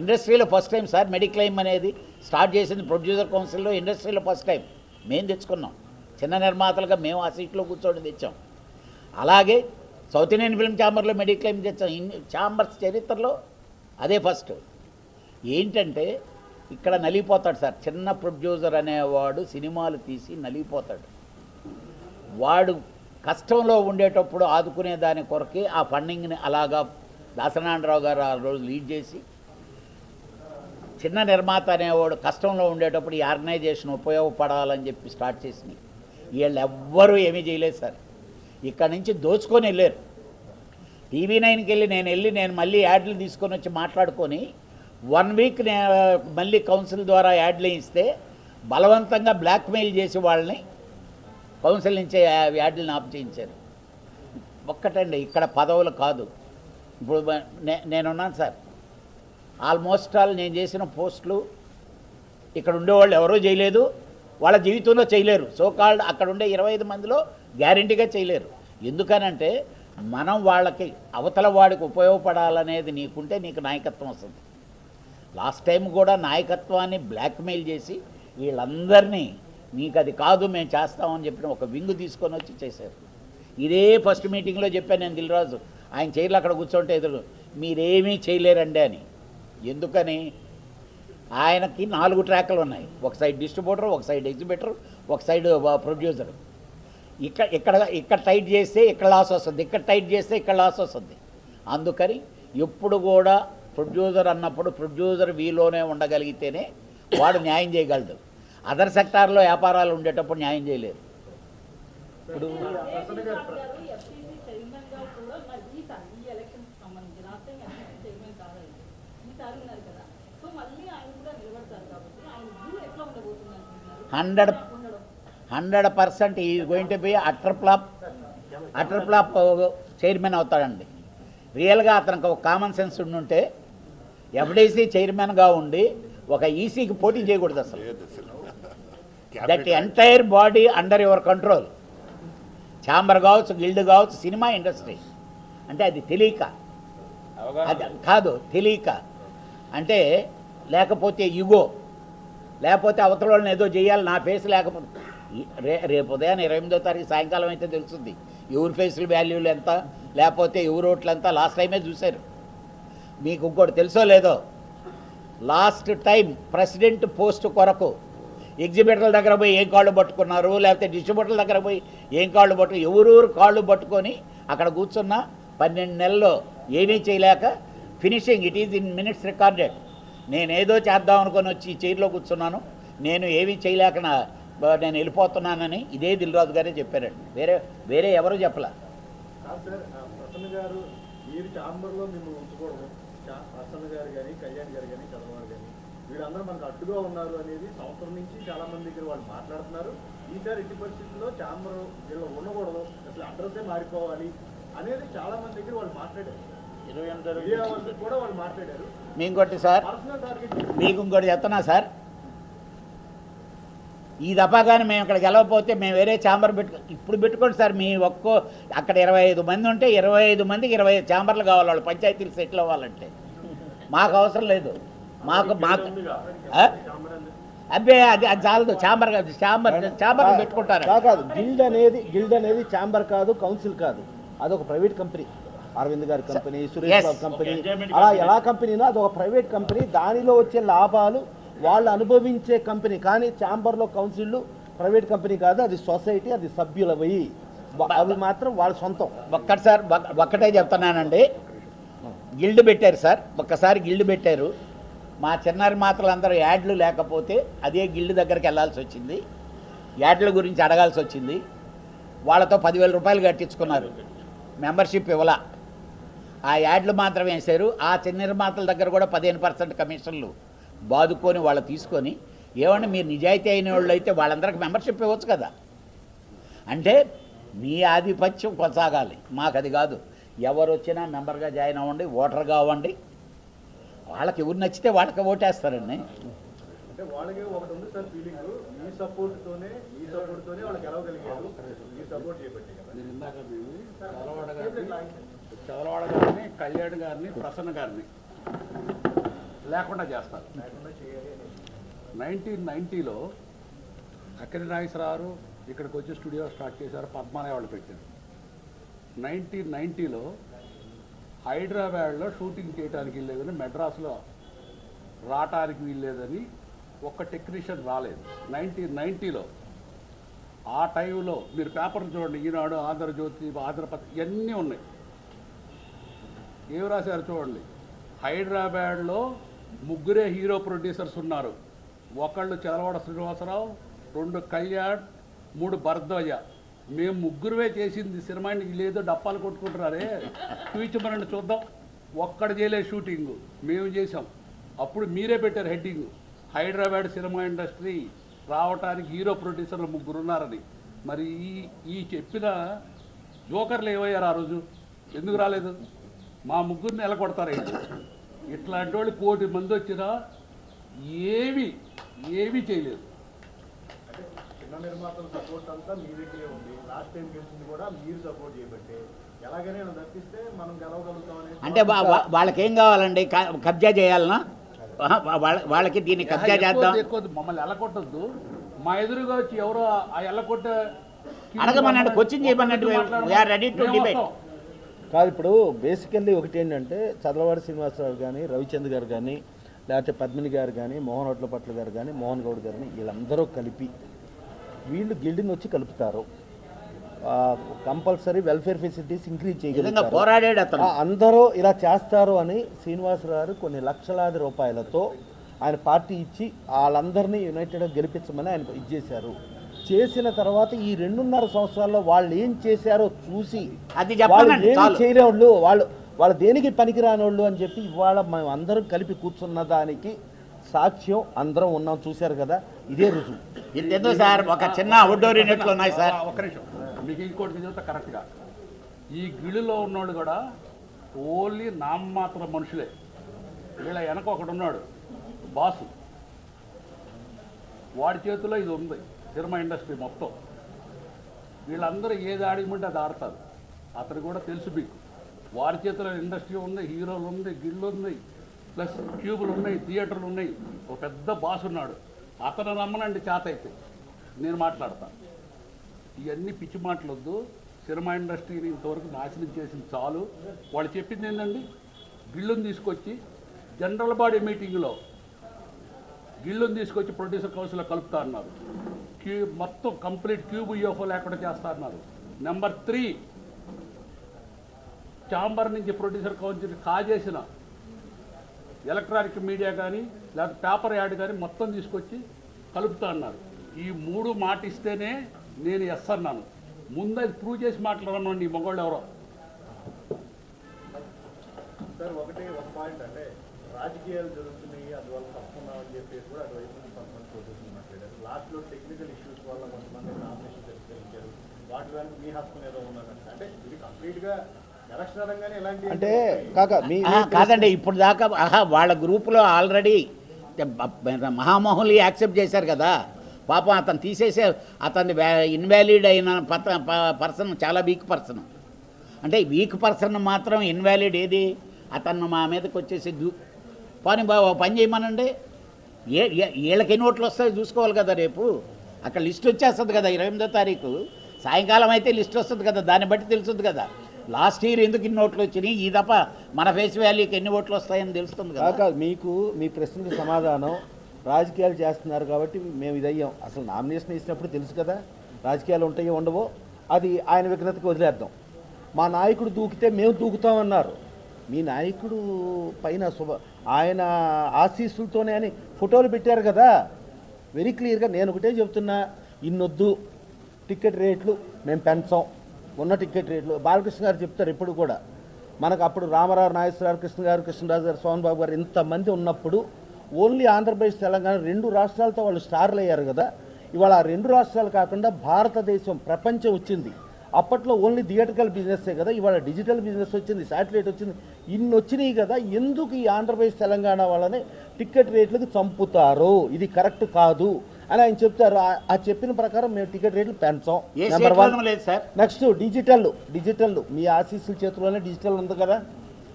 ఇండస్ట్రీలో ఫస్ట్ టైం సార్ మెడిక్లైమ్ అనేది స్టార్ట్ చేసింది ప్రొడ్యూసర్ కౌన్సిల్లో, ఇండస్ట్రీలో ఫస్ట్ టైం మేము తెచ్చుకున్నాం. చిన్న నిర్మాతలుగా మేము ఆ సీట్లో కూర్చోటి తెచ్చాం. అలాగే సౌత్ ఇండియన్ ఫిల్మ్ ఛాంబర్లో మెడిక్లైమ్ తెచ్చాం. ఛాంబర్స్ చరిత్రలో అదే ఫస్ట్. ఏంటంటే ఇక్కడ నలిగిపోతాడు సార్, చిన్న ప్రొడ్యూసర్ అనేవాడు సినిమాలు తీసి నలిగిపోతాడు. వాడు కష్టంలో ఉండేటప్పుడు ఆదుకునే దాని కొరకే ఆ ఫండింగ్ని అలాగా దాసనారాయణరావు గారు ఆ రోజు లీడ్ చేసి, చిన్న నిర్మాత అనేవాడు కష్టంలో ఉండేటప్పుడు ఈ ఆర్గనైజేషన్ ఉపయోగపడాలని చెప్పి స్టార్ట్ చేసినాయి. వీళ్ళు ఎవ్వరూ ఏమీ చేయలేదు సార్, ఇక్కడ నుంచి దోచుకొని వెళ్ళారు. TV9కి వెళ్ళి నేను మళ్ళీ యాడ్లు తీసుకొని వచ్చి మాట్లాడుకొని 1 వీక్ మళ్ళీ కౌన్సిల్ ద్వారా యాడ్లు ఇస్తే బలవంతంగా బ్లాక్మెయిల్ చేసి వాళ్ళని కౌన్సిల్ నుంచే యాడ్లను ఆఫ్ చేయించారు. ఒక్కటండి, ఇక్కడ పదవులు కాదు. ఇప్పుడు నేనున్నాను సార్, ఆల్మోస్ట్ ఆల్ నేను చేసిన పోస్టులు ఇక్కడ ఉండేవాళ్ళు ఎవరూ చేయలేదు, వాళ్ళ జీవితంలో చేయలేరు. సో కాల్డ్ అక్కడ ఉండే 25 మందిలో గ్యారంటీగా చేయలేరు. ఎందుకనంటే మనం వాళ్ళకి అవతల వాడికి ఉపయోగపడాలనేది నీకుంటే నీకు నాయకత్వం వస్తుంది. లాస్ట్ టైం కూడా నాయకత్వాన్ని బ్లాక్మెయిల్ చేసి వీళ్ళందరినీ మీకు అది కాదు మేము చేస్తామని చెప్పిన ఒక వింగు తీసుకొని వచ్చి చేశారు. ఇదే ఫస్ట్ మీటింగ్లో చెప్పాను నేను దిల్రాజు, ఆయన చైర్లు అక్కడ కూర్చోంటే ఎదురు మీరేమీ చేయలేరండి అని. ఎందుకని? ఆయనకి 4 ట్రాక్లు ఉన్నాయి, ఒక సైడ్ డిస్ట్రిబ్యూటర్, ఒక సైడ్ ఎగ్జిబిటర్, ఒక సైడ్ ప్రొడ్యూసర్. ఇక్కడ టైట్ చేస్తే ఇక్కడ లాస్ వస్తుంది, ఇక్కడ టైట్ చేస్తే ఇక్కడ లాస్ వస్తుంది. అందుకని ఎప్పుడు కూడా ప్రొడ్యూసర్ అన్నప్పుడు ప్రొడ్యూసర్ వీలోనే ఉండగలిగితేనే వాడు న్యాయం చేయగలడు. అదర్ సెక్టార్లో వ్యాపారాలు ఉండేటప్పుడు న్యాయం చేయలేరు. ఇప్పుడు hundred 100% is going to be utter flop chairman అవుతాడండి. రియల్గా అతనికి ఒక కామన్ సెన్స్ ఉండుంటే ఎఫ్డీసీ చైర్మన్గా ఉండి ఒక ఈసీకి పోటీ చేయకూడదు అసలు. That entire body under your control. Chamber కావచ్చు, గిల్డ్ కావచ్చు, సినిమా ఇండస్ట్రీ అంటే అది తెలియక, అది కాదు తెలియక అంటే, లేకపోతే యుగో, లేకపోతే అవతల వాళ్ళని ఏదో చేయాలి నా ఫేస్ లేకపోతే. రేపు ఉదయాన్ని 28వ తారీఖు సాయంకాలం అయితే తెలుస్తుంది ఎవరి ఫేసుల వాల్యూలు ఎంత, లేకపోతే ఎవరు ఓట్లు ఎంత. లాస్ట్ టైమే చూశారు. మీకు ఇంకోటి తెలుసో లేదో, లాస్ట్ టైం ప్రెసిడెంట్ పోస్ట్ కొరకు ఎగ్జిబిటర్ల దగ్గర పోయి ఏం కాళ్ళు పట్టుకున్నారు, లేకపోతే డిస్ట్రిబ్యూటర్ల దగ్గర పోయి ఏం కాళ్ళు ఎవరూరు కాళ్ళు పట్టుకొని అక్కడ కూర్చున్న 12 నెలల్లో ఏమీ చేయలేక finishing it is in minutes recorded. నేనేదో చేద్దాం అనుకొని వచ్చి ఈ చైర్లో కూర్చున్నాను, నేను ఏమీ చేయలేక నేను వెళ్ళిపోతున్నానని ఇదే దిల్రాజు గారే చెప్పారండి, వేరే ఎవరు చెప్పలే. సార్ ప్రసన్న గారు మీరు ఛాంబర్లో మిమ్మల్ని ఉంచుకోవడం, ప్రసన్న గారు కానీ కళ్యాణ్ గారు కానీ చంద్రబాబు కానీ వీళ్ళందరూ మనకు అడ్డుగా ఉన్నారు అనేది సంవత్సరం నుంచి చాలా మంది దగ్గర వాళ్ళు మాట్లాడుతున్నారు. ఈసారి ఎట్టి పరిస్థితుల్లో ఛాంబర్ వీళ్ళు ఉండకూడదు, అసలు అడ్రస్సే మారిపోవాలి అనేది చాలా మంది దగ్గర వాళ్ళు మాట్లాడారు. 28 కూడా వాళ్ళు మాట్లాడారు. ఇంకోటి సార్, మీకు ఇంకోటి చెప్తున్నా సార్, ఈ దఫా కానీ మేము ఇక్కడ గెలవకపోతే మేము వేరే ఛాంబర్ ఇప్పుడు పెట్టుకోండి సార్. మీ అక్కడ 25 మంది ఉంటే 25 మందికి 25 ఛాంబర్లు కావాలి, వాళ్ళు పంచాయతీలు సెటిల్ అవ్వాలంటే. మాకు అవసరం లేదు. మాకు అబ్బే అది చాలదు. ఛాంబర్ పెట్టుకుంటారు కాదు. గిల్డ్ అనేది ఛాంబర్ కాదు, కౌన్సిల్ కాదు, అదొక ప్రైవేట్ కంపెనీ. అరవింద్ గారి కంపెనీ, సురేష్ బాబు కంపెనీ, అలా ఎలా కంపెనీనో అదొక ప్రైవేట్ కంపెనీ. దానిలో వచ్చే లాభాలు వాళ్ళు అనుభవించే కంపెనీ. కానీ ఛాంబర్లో కౌన్సిల్ ప్రైవేట్ కంపెనీ కాదు, అది సొసైటీ, అది సభ్యులవి, అవి మాత్రం వాళ్ళ సొంతం. ఒక్కటే చెప్తున్నానండి, గిల్డ్ పెట్టారు సార్, ఒక్కసారి గిల్డ్ పెట్టారు. మా చిన్నారి మాత్రలు అందరూ యాడ్లు లేకపోతే అదే గిల్డ్ దగ్గరికి వెళ్ళాల్సి వచ్చింది, యాడ్ల గురించి అడగాల్సి వచ్చింది. వాళ్ళతో 10,000 రూపాయలు కట్టించుకున్నారు, మెంబర్షిప్ ఇవ్వలా. ఆ యాడ్లు మాత్రం వేశారు. ఆ చిన్న నిర్మాతల దగ్గర కూడా 15% కమిషన్లు బాదుకొని వాళ్ళు తీసుకొని ఏమన్నా మీరు నిజాయితీ అయిన వాళ్ళు అయితే వాళ్ళందరికీ మెంబర్షిప్ ఇవ్వచ్చు కదా. అంటే మీ ఆధిపత్యం కొనసాగాలి, మాకు అది కాదు. ఎవరు వచ్చినా మెంబర్గా జాయిన్ అవ్వండి, ఓటర్గా అవ్వండి, వాళ్ళకి ఎవరు నచ్చితే వాళ్ళకి ఓటేస్తారండి. అంటే వాళ్ళకి ఒకటి ఉంది సార్ ఫీలింగ్, మీ సపోర్ట్తోనే వాళ్ళు గెలవగలిగారు, మీ సపోర్ట్ చేయబట్టి కదా. నేను ఇందాక చదలవాడ గారిని, కళ్యాణ్ గారిని, ప్రసన్న గారిని లేకుండా చేస్తారు. 1990లో అక్కడి నాగేశ్వరరావు ఇక్కడికి వచ్చి స్టూడియో స్టార్ట్ చేశారు, పద్మాలయ వాళ్ళు పెట్టారు. 1990లో హైదరాబాద్లో షూటింగ్ చేయడానికి వెళ్ళేదని, మెడ్రాస్లో రావటానికి వీల్లేదని ఒక్క టెక్నీషియన్ రాలేదు 1990లో. ఆ టైంలో మీరు పేపర్లు చూడండి, ఈనాడు, ఆంధ్రజ్యోతి, ఆంధ్రపత్రిక ఇవన్నీ ఉన్నాయి. ఏం రాశారు చూడండి. హైదరాబాద్లో ముగ్గురే హీరో ప్రొడ్యూసర్స్ ఉన్నారు. ఒకళ్ళు చదలవాడ శ్రీనివాసరావు, 2 కళ్యాణ్, 3 భరద్వాజ. మేము ముగ్గురువే చేసింది సినిమా. లేదో డప్పాలు కొట్టుకుంటున్నారే, చూపించమనండి చూద్దాం. ఒక్కడు చేయలే షూటింగ్, మేము చేసాం. అప్పుడు మీరే పెట్టారు హెడ్డింగ్, హైదరాబాద్ సినిమా ఇండస్ట్రీ రావటానికి హీరో ప్రొడ్యూసర్లు 3 ఉన్నారని. మరి ఈ చెప్పిన జోకర్లు ఏమయ్యారు ఆ రోజు? ఎందుకు రాలేదు? మా ముగ్గురిని ఎలకొడతారండి. ఇట్లాంటి వాళ్ళు 1 కోటి మంది వచ్చినా ఏమీ చేయలేదు. చిన్న నిర్మాతల సపోర్ట్ అంతా మీ దగ్గరే ఉంది. లాస్ట్ టైం గెలిచింది కూడా మీరు సపోర్ట్ చేయబట్టే. ఎలాగైనా తప్పిస్తే మనం గెలవగలుగుతాం అనేది. అంటే వాళ్ళకేం కావాలండి? కబ్జా చేయాలనా? వాళ్ళకి దీన్ని కబ్జా చేద్దాం. మమ్మల్ని ఎలకొట్టద్దు, మా ఎదురుగా వచ్చి ఎవరో ఆ ఎల్లకొట్ట అడగమన్నాడు, క్వశ్చన్ చేయమన్నట్టు వీఆర్ రెడీ టు డిబేట్. కాదు, ఇప్పుడు బేసికల్లీ ఒకటి ఏంటంటే చదలవాడ శ్రీనివాసరావు కానీ, రవిచంద్ర గారు కానీ, లేకపోతే పద్మిని గారు కానీ, మోహన్ ఒట్లపట్ల గారు కానీ, మోహన్ గౌడ్ గారిని వీళ్ళందరూ కలిపి వీళ్ళు గిల్డ్ని వచ్చి కలుపుతారు. కంపల్సరీ వెల్ఫేర్ ఫెసిలిటీస్ ఇంక్రీజ్ చేయగలుగుతారు. పోరాడాడు అతను. అందరూ ఇలా చేస్తారు అని శ్రీనివాసరావు కొన్ని లక్షలాది రూపాయలతో ఆయన పార్టీ ఇచ్చి వాళ్ళందరినీ యునైటెడ్గా గెలిపించమని ఆయన ఇచ్చేశారు. చేసిన తర్వాత ఈ 2.5 సంవత్సరాల్లో వాళ్ళు ఏం చేశారో చూసి అది వాళ్ళు ఏమి చేయలేవాళ్ళు, వాళ్ళు దేనికి పనికిరాని వాళ్ళు అని చెప్పి ఇవాళ మేము అందరం కలిపి కూర్చున్న దానికి సాక్ష్యం అందరం ఉన్నాం. చూశారు కదా, ఇదే రుజువు. ఇంతెందుకు సార్, ఒక చిన్న అవుట్డోర్ యూనిట్లు ఉన్నాయి సార్. ఒక్క నిమిషం, మీకు ఇంకోటి చెబుతా కరెక్ట్గా. ఈ గిళ్ళులో ఉన్నోళ్ళు కూడా ఓన్లీ నామమాత్ర మనుషులే. వీళ్ళ వెనక ఒకడు ఉన్నాడు బాసు, వాడి చేతిలో ఇది ఉంది సినిమా ఇండస్ట్రీ మొత్తం. వీళ్ళందరూ ఏది ఆడిమంటే అది ఆడతారు. అతను కూడా తెలుసు మీకు. వారి చేతిలో ఇండస్ట్రీ ఉంది, హీరోలు ఉంది, గిళ్ళు ఉంది, ప్లస్ ట్యూబులు ఉన్నాయి, థియేటర్లు ఉన్నాయి. ఒక పెద్ద బాస్ ఉన్నాడు. అతను నమ్మనండి చేత అయితే నేను మాట్లాడతా. ఇవన్నీ పిచ్చి మాటలొద్దు. సినిమా ఇండస్ట్రీని ఇంతవరకు నాశనం చేసింది చాలు. వాళ్ళు చెప్పింది ఏంటండి, గిళ్ళుని తీసుకొచ్చి జనరల్ బాడీ మీటింగ్లో గిళ్ళుని తీసుకొచ్చి ప్రొడ్యూసర్ కౌన్సిల్లో కలుపుతా అన్నారు. మొత్తం కంప్లీట్ క్యూబ్ యూఎఫ్ఓ లేకుండా చేస్తా అన్నారు. నెంబర్ 3, ఛాంబర్ నుంచి ప్రొడ్యూసర్ కౌన్సిల్ కాజేసిన ఎలక్ట్రానిక్ మీడియా కానీ లేకపోతే పేపర్ యాడ్ కానీ మొత్తం తీసుకొచ్చి కలుపుతా అన్నారు. ఈ 3 మాట ఇస్తేనే నేను ఎస్ అన్నాను. ముందు అది ప్రూవ్ చేసి మాట్లాడనండి ఈ మగవాళ్ళు ఎవరో. సార్ ఒక పాయింట్ అంటే రాజకీయాలు జరుగుతున్నాయి, అందువల్ల తప్పుకున్నామని చెప్పేసి కూడా అటువైపు కొంతమంది ప్రొడ్యూసర్లు మాట్లాడారు. లాస్ట్లో టెక్నికల్ ఇష్యూస్ వల్ల కొంతమంది నామినేషన్ తిరస్కరించారు. వాటి దానికి మీ హక్కు ఏదో ఉన్నదంటే అంటే ఇది కంప్లీట్గా ఎలక్షన్ అనగానే ఎలాంటి అంటే కాదండి. ఇప్పుడు దాకా వాళ్ళ గ్రూపులో ఆల్రెడీ మహామోహన్లు యాక్సెప్ట్ చేశారు కదా. పాపం అతను తీసేసే, అతన్ని ఇన్వాలిడ్ అయిన పర్సన్ చాలా వీక్ పర్సన్. అంటే వీక్ పర్సన్ మాత్రం ఇన్వాలిడ్ ఏది? అతను మా మీదకి వచ్చేసి పోనీ బాబు పని చేయమనండి. వీళ్ళకి ఎన్ని ఓట్లు వస్తాయో చూసుకోవాలి కదా. రేపు అక్కడ లిస్ట్ వచ్చేస్తుంది కదా, 28వ తారీఖు సాయంకాలం అయితే లిస్ట్ వస్తుంది కదా, దాన్ని బట్టి తెలుస్తుంది కదా. లాస్ట్ ఇయర్ ఎందుకు ఇన్ని ఓట్లు వచ్చినాయి, ఈ తప్ప మన ఫేస్ వాల్యూకి ఎన్ని ఓట్లు వస్తాయని తెలుస్తుంది కదా. మీకు మీ ప్రశ్నకు సమాధానం రాజకీయాలు చేస్తున్నారు కాబట్టి మేము ఇదయ్యాం. అసలు నామినేషన్ ఇచ్చినప్పుడు తెలుసు కదా రాజకీయాలు ఉంటాయో ఉండవో, అది ఆయన విఘ్నతకు వదిలేద్దాం. మా నాయకుడు దూకితే మేము దూకుతామన్నారు. మీ నాయకుడు పైన ఆయన ఆశీస్సులతోనే అని ఫోటోలు పెట్టారు కదా. వెరీ క్లియర్గా నేను ఒకటే చెప్తున్నా, ఇన్నొద్దు, టికెట్ రేట్లు మేము పెంచాం, ఉన్న టికెట్ రేట్లు. బాలకృష్ణ గారు చెప్తారు ఎప్పుడు కూడా. మనకు అప్పుడు రామారావు, నాగేశ్వరరావు, కృష్ణ గారు, కృష్ణరాజు గారు, సోహన్ బాబు గారు ఇంతమంది ఉన్నప్పుడు ఓన్లీ ఆంధ్రప్రదేశ్ తెలంగాణ 2 రాష్ట్రాలతో వాళ్ళు స్టార్లు అయ్యారు కదా. ఇవాళ ఆ 2 రాష్ట్రాలు కాకుండా భారతదేశం ప్రపంచం వచ్చింది. అప్పట్లో ఓన్లీ థియేటర్కల్ బిజినెస్సే కదా, ఇవాళ డిజిటల్ బిజినెస్ వచ్చింది, శాటిలైట్ వచ్చింది, ఇన్ని వచ్చినాయి కదా. ఎందుకు ఈ ఆంధ్రప్రదేశ్ తెలంగాణ వాళ్ళని టికెట్ రేట్లకు చంపుతారు? ఇది కరెక్ట్ కాదు అని ఆయన చెప్తారు. ఆ చెప్పిన ప్రకారం మేము టికెట్ రేట్లు పెంచాం. ఏ నెంబర్ 1. లేదు సార్. నెక్స్ట్ డిజిటల్ మీ ఆశీస్సుల చేతిలోనే డిజిటల్ ఉంది కదా,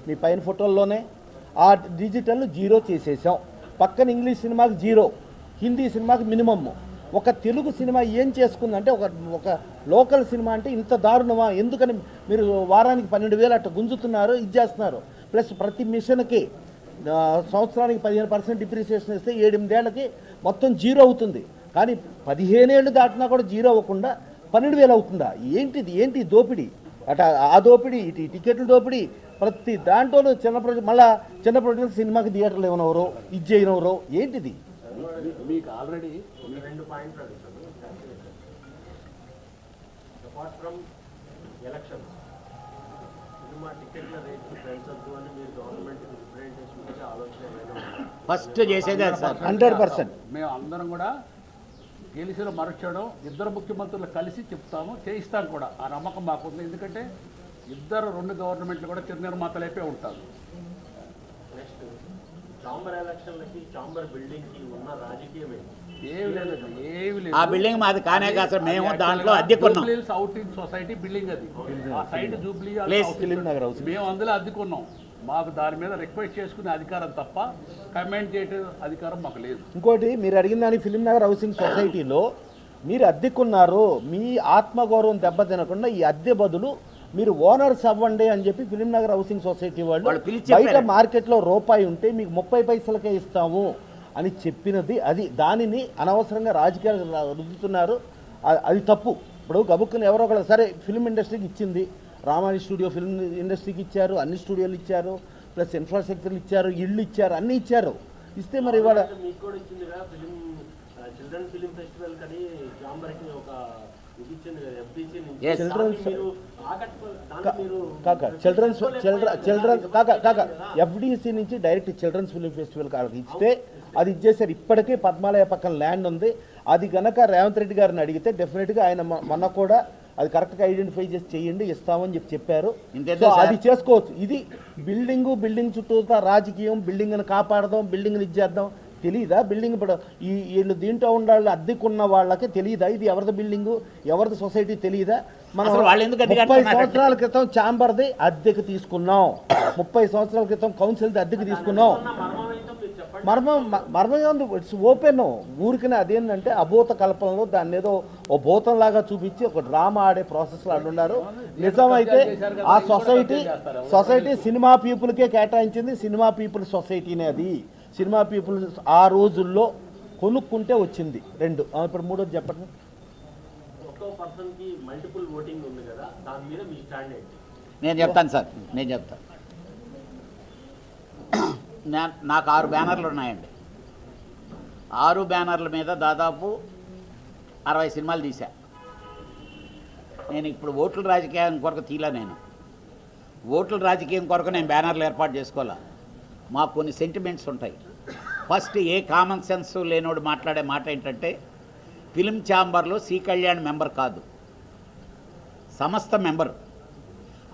మీ పైన ఫోటోల్లోనే. ఆ డిజిటల్ 0 చేసేసాం. పక్కన ఇంగ్లీష్ సినిమాకి 0, హిందీ సినిమాకి మినిమమ్. ఒక తెలుగు సినిమా ఏం చేసుకుందంటే ఒక లోకల్ సినిమా అంటే ఇంత దారుణమా? ఎందుకని మీరు వారానికి 12,000 అట్లా గుంజుతున్నారు, ఇది చేస్తున్నారు. ప్లస్ ప్రతి మిషన్కి సంవత్సరానికి 15% డిప్రిసియేషన్ ఇస్తే 7-8 ఏళ్ళకి మొత్తం 0 అవుతుంది. కానీ 15 ఏళ్ళు దాటినా కూడా 0 అవ్వకుండా 12,000 అవుతుందా? ఏంటి దోపిడీ? అట ఆ దోపిడీ, ఇటు టికెట్ల దోపిడీ, ప్రతి దాంట్లోనూ చిన్న ప్రొడ్యూసర్ సినిమాకి థియేటర్లు ఏమనవరు, ఇది చేయనవరు, ఏంటిది? మీకు ఆల్రెడీ 2 పాయింట్లు అడుగుతాను. అపార్ట్ ఫ్రమ్ ఎలక్షన్స్, సినిమా టికెట్ల రేట్లు పెంచొద్దు అని మీరు గవర్నమెంట్ రిప్రజెంటేషన్ ఇచ్చే ఆలోచన ఏమైనా ఉందా? ఫస్ట్ చేసేదే సార్. 100%. మేము అందరం కూడా గెలిచిన మరుక్షణం 2 ముఖ్యమంత్రులు కలిసి చెప్తాము, చేయిస్తాం కూడా. ఆ నమ్మకం మాకుంది. ఎందుకంటే 2 గవర్నమెంట్లు కూడా చిరు నిర్మాతలైపోయి ఉంటారు. నెక్స్ట్, చాంబర్ ఎలక్షన్లకి చాంబర్ బిల్డింగ్కి ఉన్న రాజకీయం ఏంటి? ఏమి లేదండి, ఏమి లేదు. ఆ బిల్డింగ్ మాది కానే కాదు సార్. మేము దాంట్లో అద్దెకున్నాం. అవుటింగ్ సొసైటీ బిల్డింగ్ అది. ఆ side Jubilee place film Nagar house. మేము అందులో అద్దెకున్నాం. మాకు దాని మీద రిక్వెస్ట్ చేసుకునే అధికారం తప్ప కమెంట్ చేయడం అధికారం మాకు లేదు. ఇంకోటి, మీరు అడిగిన దాని ఫిలిం నగర్ హౌసింగ్ సొసైటీలో మీరు అద్దెకున్నారు. మీ ఆత్మగౌరవం దెబ్బతినకుండా ఈ అద్దె బదులు మీరు ఓనర్స్ అవ్వండి అని చెప్పి ఫిలిం నగర్ హౌసింగ్ సొసైటీ వాళ్ళు వాళ్ళు పిలిచి బయట చెప్పారు. మార్కెట్లో రూపాయి ఉంటే మీకు 30 పైసలకే ఇస్తాము అని చెప్పినది అది. దానిని అనవసరంగా రాజకీయాలు రుద్దుతున్నారు. అది తప్పు. ఇప్పుడు గబుక్కుని ఎవరో ఒకరు సరే ఫిలిం ఇండస్ట్రీకి ఇచ్చింది, రామాని స్టూడియో ఫిల్మ్ ఇండస్ట్రీకి ఇచ్చారు, అన్ని స్టూడియోలు ఇచ్చారు, ప్లస్ ఇన్ఫ్రాస్ట్రక్చర్లు ఇచ్చారు, ఇళ్ళు ఇచ్చారు, అన్నీ ఇచ్చారు. ఇస్తే మరి ఇవాళ మీకు కూడా ఇచ్చిందిగా చిల్డ్రన్ ఫిలిం ఫెస్టివల్ కానీ చాంబర్కి ఒక ఇది ఇచ్చింది కదా, FDC నుంచి. Yes. చిల్డ్రన్స్ మీరు దాన్ని మీరు కాక FDC నుంచి డైరెక్ట్ చిల్డ్రన్స్ ఫిలిం ఫెస్టివల్ కాళ్ళకి ఇస్తే అది ఇచ్చేసారు. ఇప్పటికే పద్మాలయ పక్కన ల్యాండ్ ఉంది. అది గనక రేవంత్ రెడ్డి గారిని అడిగితే డెఫినెట్గా ఆయన మొన్న కూడా అది కరెక్ట్గా ఐడెంటిఫై చేసి చేయండి, ఇస్తామని చెప్పారు. ఇంతేనా సో సార్? అది చేసుకోవచ్చు. ఇది బిల్డింగ్ చుట్టూతా రాజకీయం, బిల్డింగ్ని కాపాడదాం, బిల్డింగ్ని ఇచ్చేద్దాం. తెలీదా బిల్డింగ్? ఇప్పుడు వీళ్ళు దీంట్లో ఉండాలి అద్దెకున్న వాళ్ళకి తెలియదా ఇది ఎవరిది బిల్డింగు, ఎవరిది సొసైటీ తెలియదా? మనం అసలు వాళ్ళు ఎందుకు అద్దెకి 30 అంటున్నారు? సంవత్సరాల క్రితం ఛాంబర్ది అద్దెకు తీసుకున్నాం, 30 సంవత్సరాల క్రితం కౌన్సిల్ది అద్దెకు తీసుకున్నాం. మర్మం ఏంటో మీరు చెప్పండి. మర్మం ఉంది. It's open. ఊరికనే అదేంటంటే అభూత కల్పనలో దాన్ని ఏదో ఓ భూతంలాగా చూపించి ఒక డ్రామా ఆడే ప్రాసెస్లో అడ్డున్నారు. నిజమైతే ఆ సొసైటీ సినిమా పీపుల్కే కేటాయించింది. సినిమా పీపుల్ సొసైటీనే అది. సినిమా పీపుల్ ఆ రోజుల్లో కొనుక్కుంటే వచ్చింది 2. ఇప్పుడు 3వది చెప్పండి. ఒక్కో పర్సన్కి మల్టిపుల్ ఓటింగ్ ఉంది కదా, దాని మీద మీ స్టాండ్ ఏంటి? నేను చెప్తాను సార్, నేను చెప్తాను. నాకు 6 బ్యానర్లు ఉన్నాయండి. 6 బ్యానర్ల మీద దాదాపు 60 సినిమాలు తీశా. నేను ఇప్పుడు ఓట్ల రాజకీయం కొరకు తీలా. నేను ఓట్ల రాజకీయం కొరకు నేను బ్యానర్లు ఏర్పాటు చేసుకోవాలా. మాకు కొన్ని సెంటిమెంట్స్ ఉంటాయి. ఫస్ట్ ఏ కామన్ సెన్స్ లేనోడు మాట్లాడే మాట ఏంటంటే ఫిలిం ఛాంబర్లో సి కళ్యాణ్ మెంబర్ కాదు, సంస్థ మెంబర్.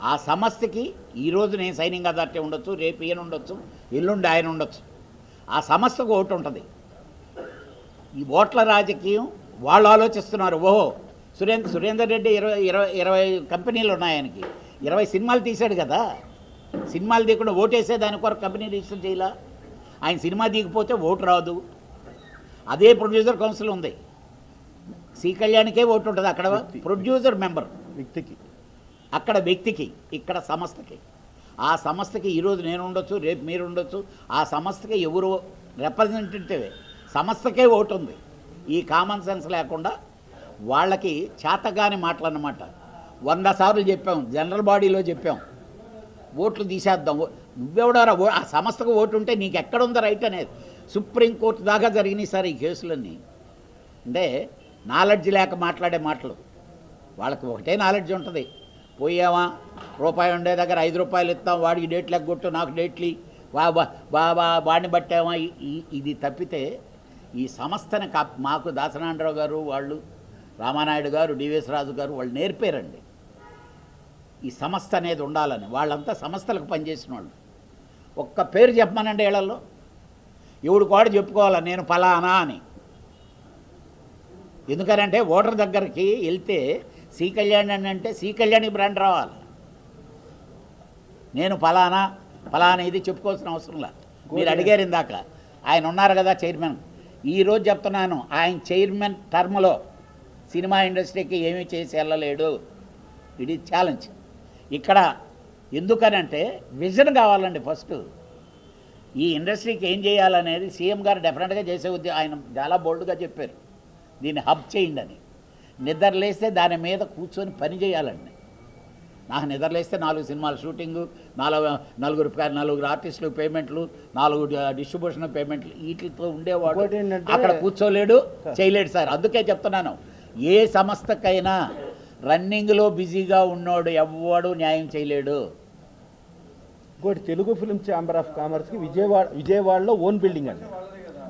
ఆ సంస్థకి ఈరోజు నేను సైనింగ్ అథారిటీ ఉండొచ్చు, రేపు ఈయన ఉండొచ్చు, ఎల్లుండి ఆయన ఉండొచ్చు. ఆ సంస్థకు ఓటు ఉంటుంది. ఈ ఓట్ల రాజకీయం వాళ్ళు ఆలోచిస్తున్నారు. ఓహో సురేందర్ రెడ్డి 20 కంపెనీలు ఉన్నాయి ఆయనకి, 20 సినిమాలు తీశాడు కదా. సినిమాలు తీయకుండా ఓటేసే దాని కొరకు కంపెనీ రిజిస్టర్ చేయాల. ఆయన సినిమా తీయకపోతే ఓటు రాదు. అదే ప్రొడ్యూసర్ కౌన్సిల్ ఉంది. సి కళ్యాణ్కే ఓటు ఉంటుంది అక్కడ. ప్రొడ్యూసర్ మెంబర్ వ్యక్తికి, అక్కడ వ్యక్తికి, ఇక్కడ సంస్థకి. ఆ సంస్థకి ఈరోజు నేను ఉండొచ్చు, రేపు మీరు ఉండొచ్చు. ఆ సంస్థకి ఎవరు రిప్రజెంటేటివ్, సంస్థకే ఓటు ఉంది. ఈ కామన్ సెన్స్ లేకుండా వాళ్ళకి చేతగాని మాటలు అన్నమాట. 100 సార్లు చెప్పాం, జనరల్ బాడీలో చెప్పాం, ఓట్లు తీసేద్దాం. నువ్వెవడారా ఆ సంస్థకు ఓటు ఉంటే నీకు ఎక్కడుందో రైట్ అనేది. సుప్రీంకోర్టు దాకా జరిగినాయి సార్ ఈ కేసులన్నీ. అంటే నాలెడ్జ్ లేక మాట్లాడే మాటలు. వాళ్ళకి ఒకటే నాలెడ్జ్ ఉంటుంది. పోయావా, రూపాయి ఉండే దగ్గర 5 రూపాయలు ఇస్తాం, వాడికి డేట్లు ఎగ్గొట్టు, నాకు డేట్లు, వాడిని బట్టేమో ఇది తప్పితే ఈ సంస్థని మాకు దాసనారాయణరావు గారు వాళ్ళు రామానాయుడు గారు డివిఎస్ రాజు గారు వాళ్ళు నేర్పారండి ఈ సంస్థ అనేది ఉండాలని. వాళ్ళంతా సంస్థలకు పనిచేసిన వాళ్ళు. ఒక్క పేరు చెప్పమనండి ఏళ్లలో, ఎవడు కూడా చెప్పుకోవాలి నేను ఫలానా అని. ఎందుకనంటే ఓటర్ దగ్గరికి వెళ్తే సి కళ్యాణ్ అని అంటే సి కళ్యాణి బ్రాండ్ రావాలి. నేను ఫలానా ఇది చెప్పుకోవాల్సిన అవసరం లేదు. మీరు అడిగారు ఇందాక, ఆయన ఉన్నారు కదా చైర్మన్. ఈరోజు చెప్తున్నాను, ఆయన చైర్మన్ టర్మ్లో సినిమా ఇండస్ట్రీకి ఏమీ చేసి వెళ్ళలేడు. It is challenge. ఇక్కడ ఎందుకనంటే విజన్ కావాలండి. ఫస్ట్ ఈ ఇండస్ట్రీకి ఏం చేయాలనేది సీఎం గారు డెఫినెట్గా చేసే ఆయన చాలా బోల్డ్గా చెప్పారు, దీన్ని హబ్ చేయండి అని. నిద్రలేస్తే దాని మీద కూర్చొని పని చేయాలండి. నాకు నిద్రలేస్తే 4 సినిమాల షూటింగు, 4 ఆర్టిస్టులు పేమెంట్లు, 4 డిస్ట్రిబ్యూషన్ పేమెంట్లు, వీటితో ఉండేవాడు. అక్కడ కూర్చోలేడు, చేయలేడు సార్. అందుకే చెప్తున్నాను, ఏ సంస్థకైనా రన్నింగ్లో బిజీగా ఉన్నోడు ఎవ్వడు న్యాయం చేయలేడు. ఇంకోటి తెలుగు ఫిల్మ్ ఛాంబర్ ఆఫ్ కామర్స్కి విజయవాడలో ఓన్ బిల్డింగ్ అండి.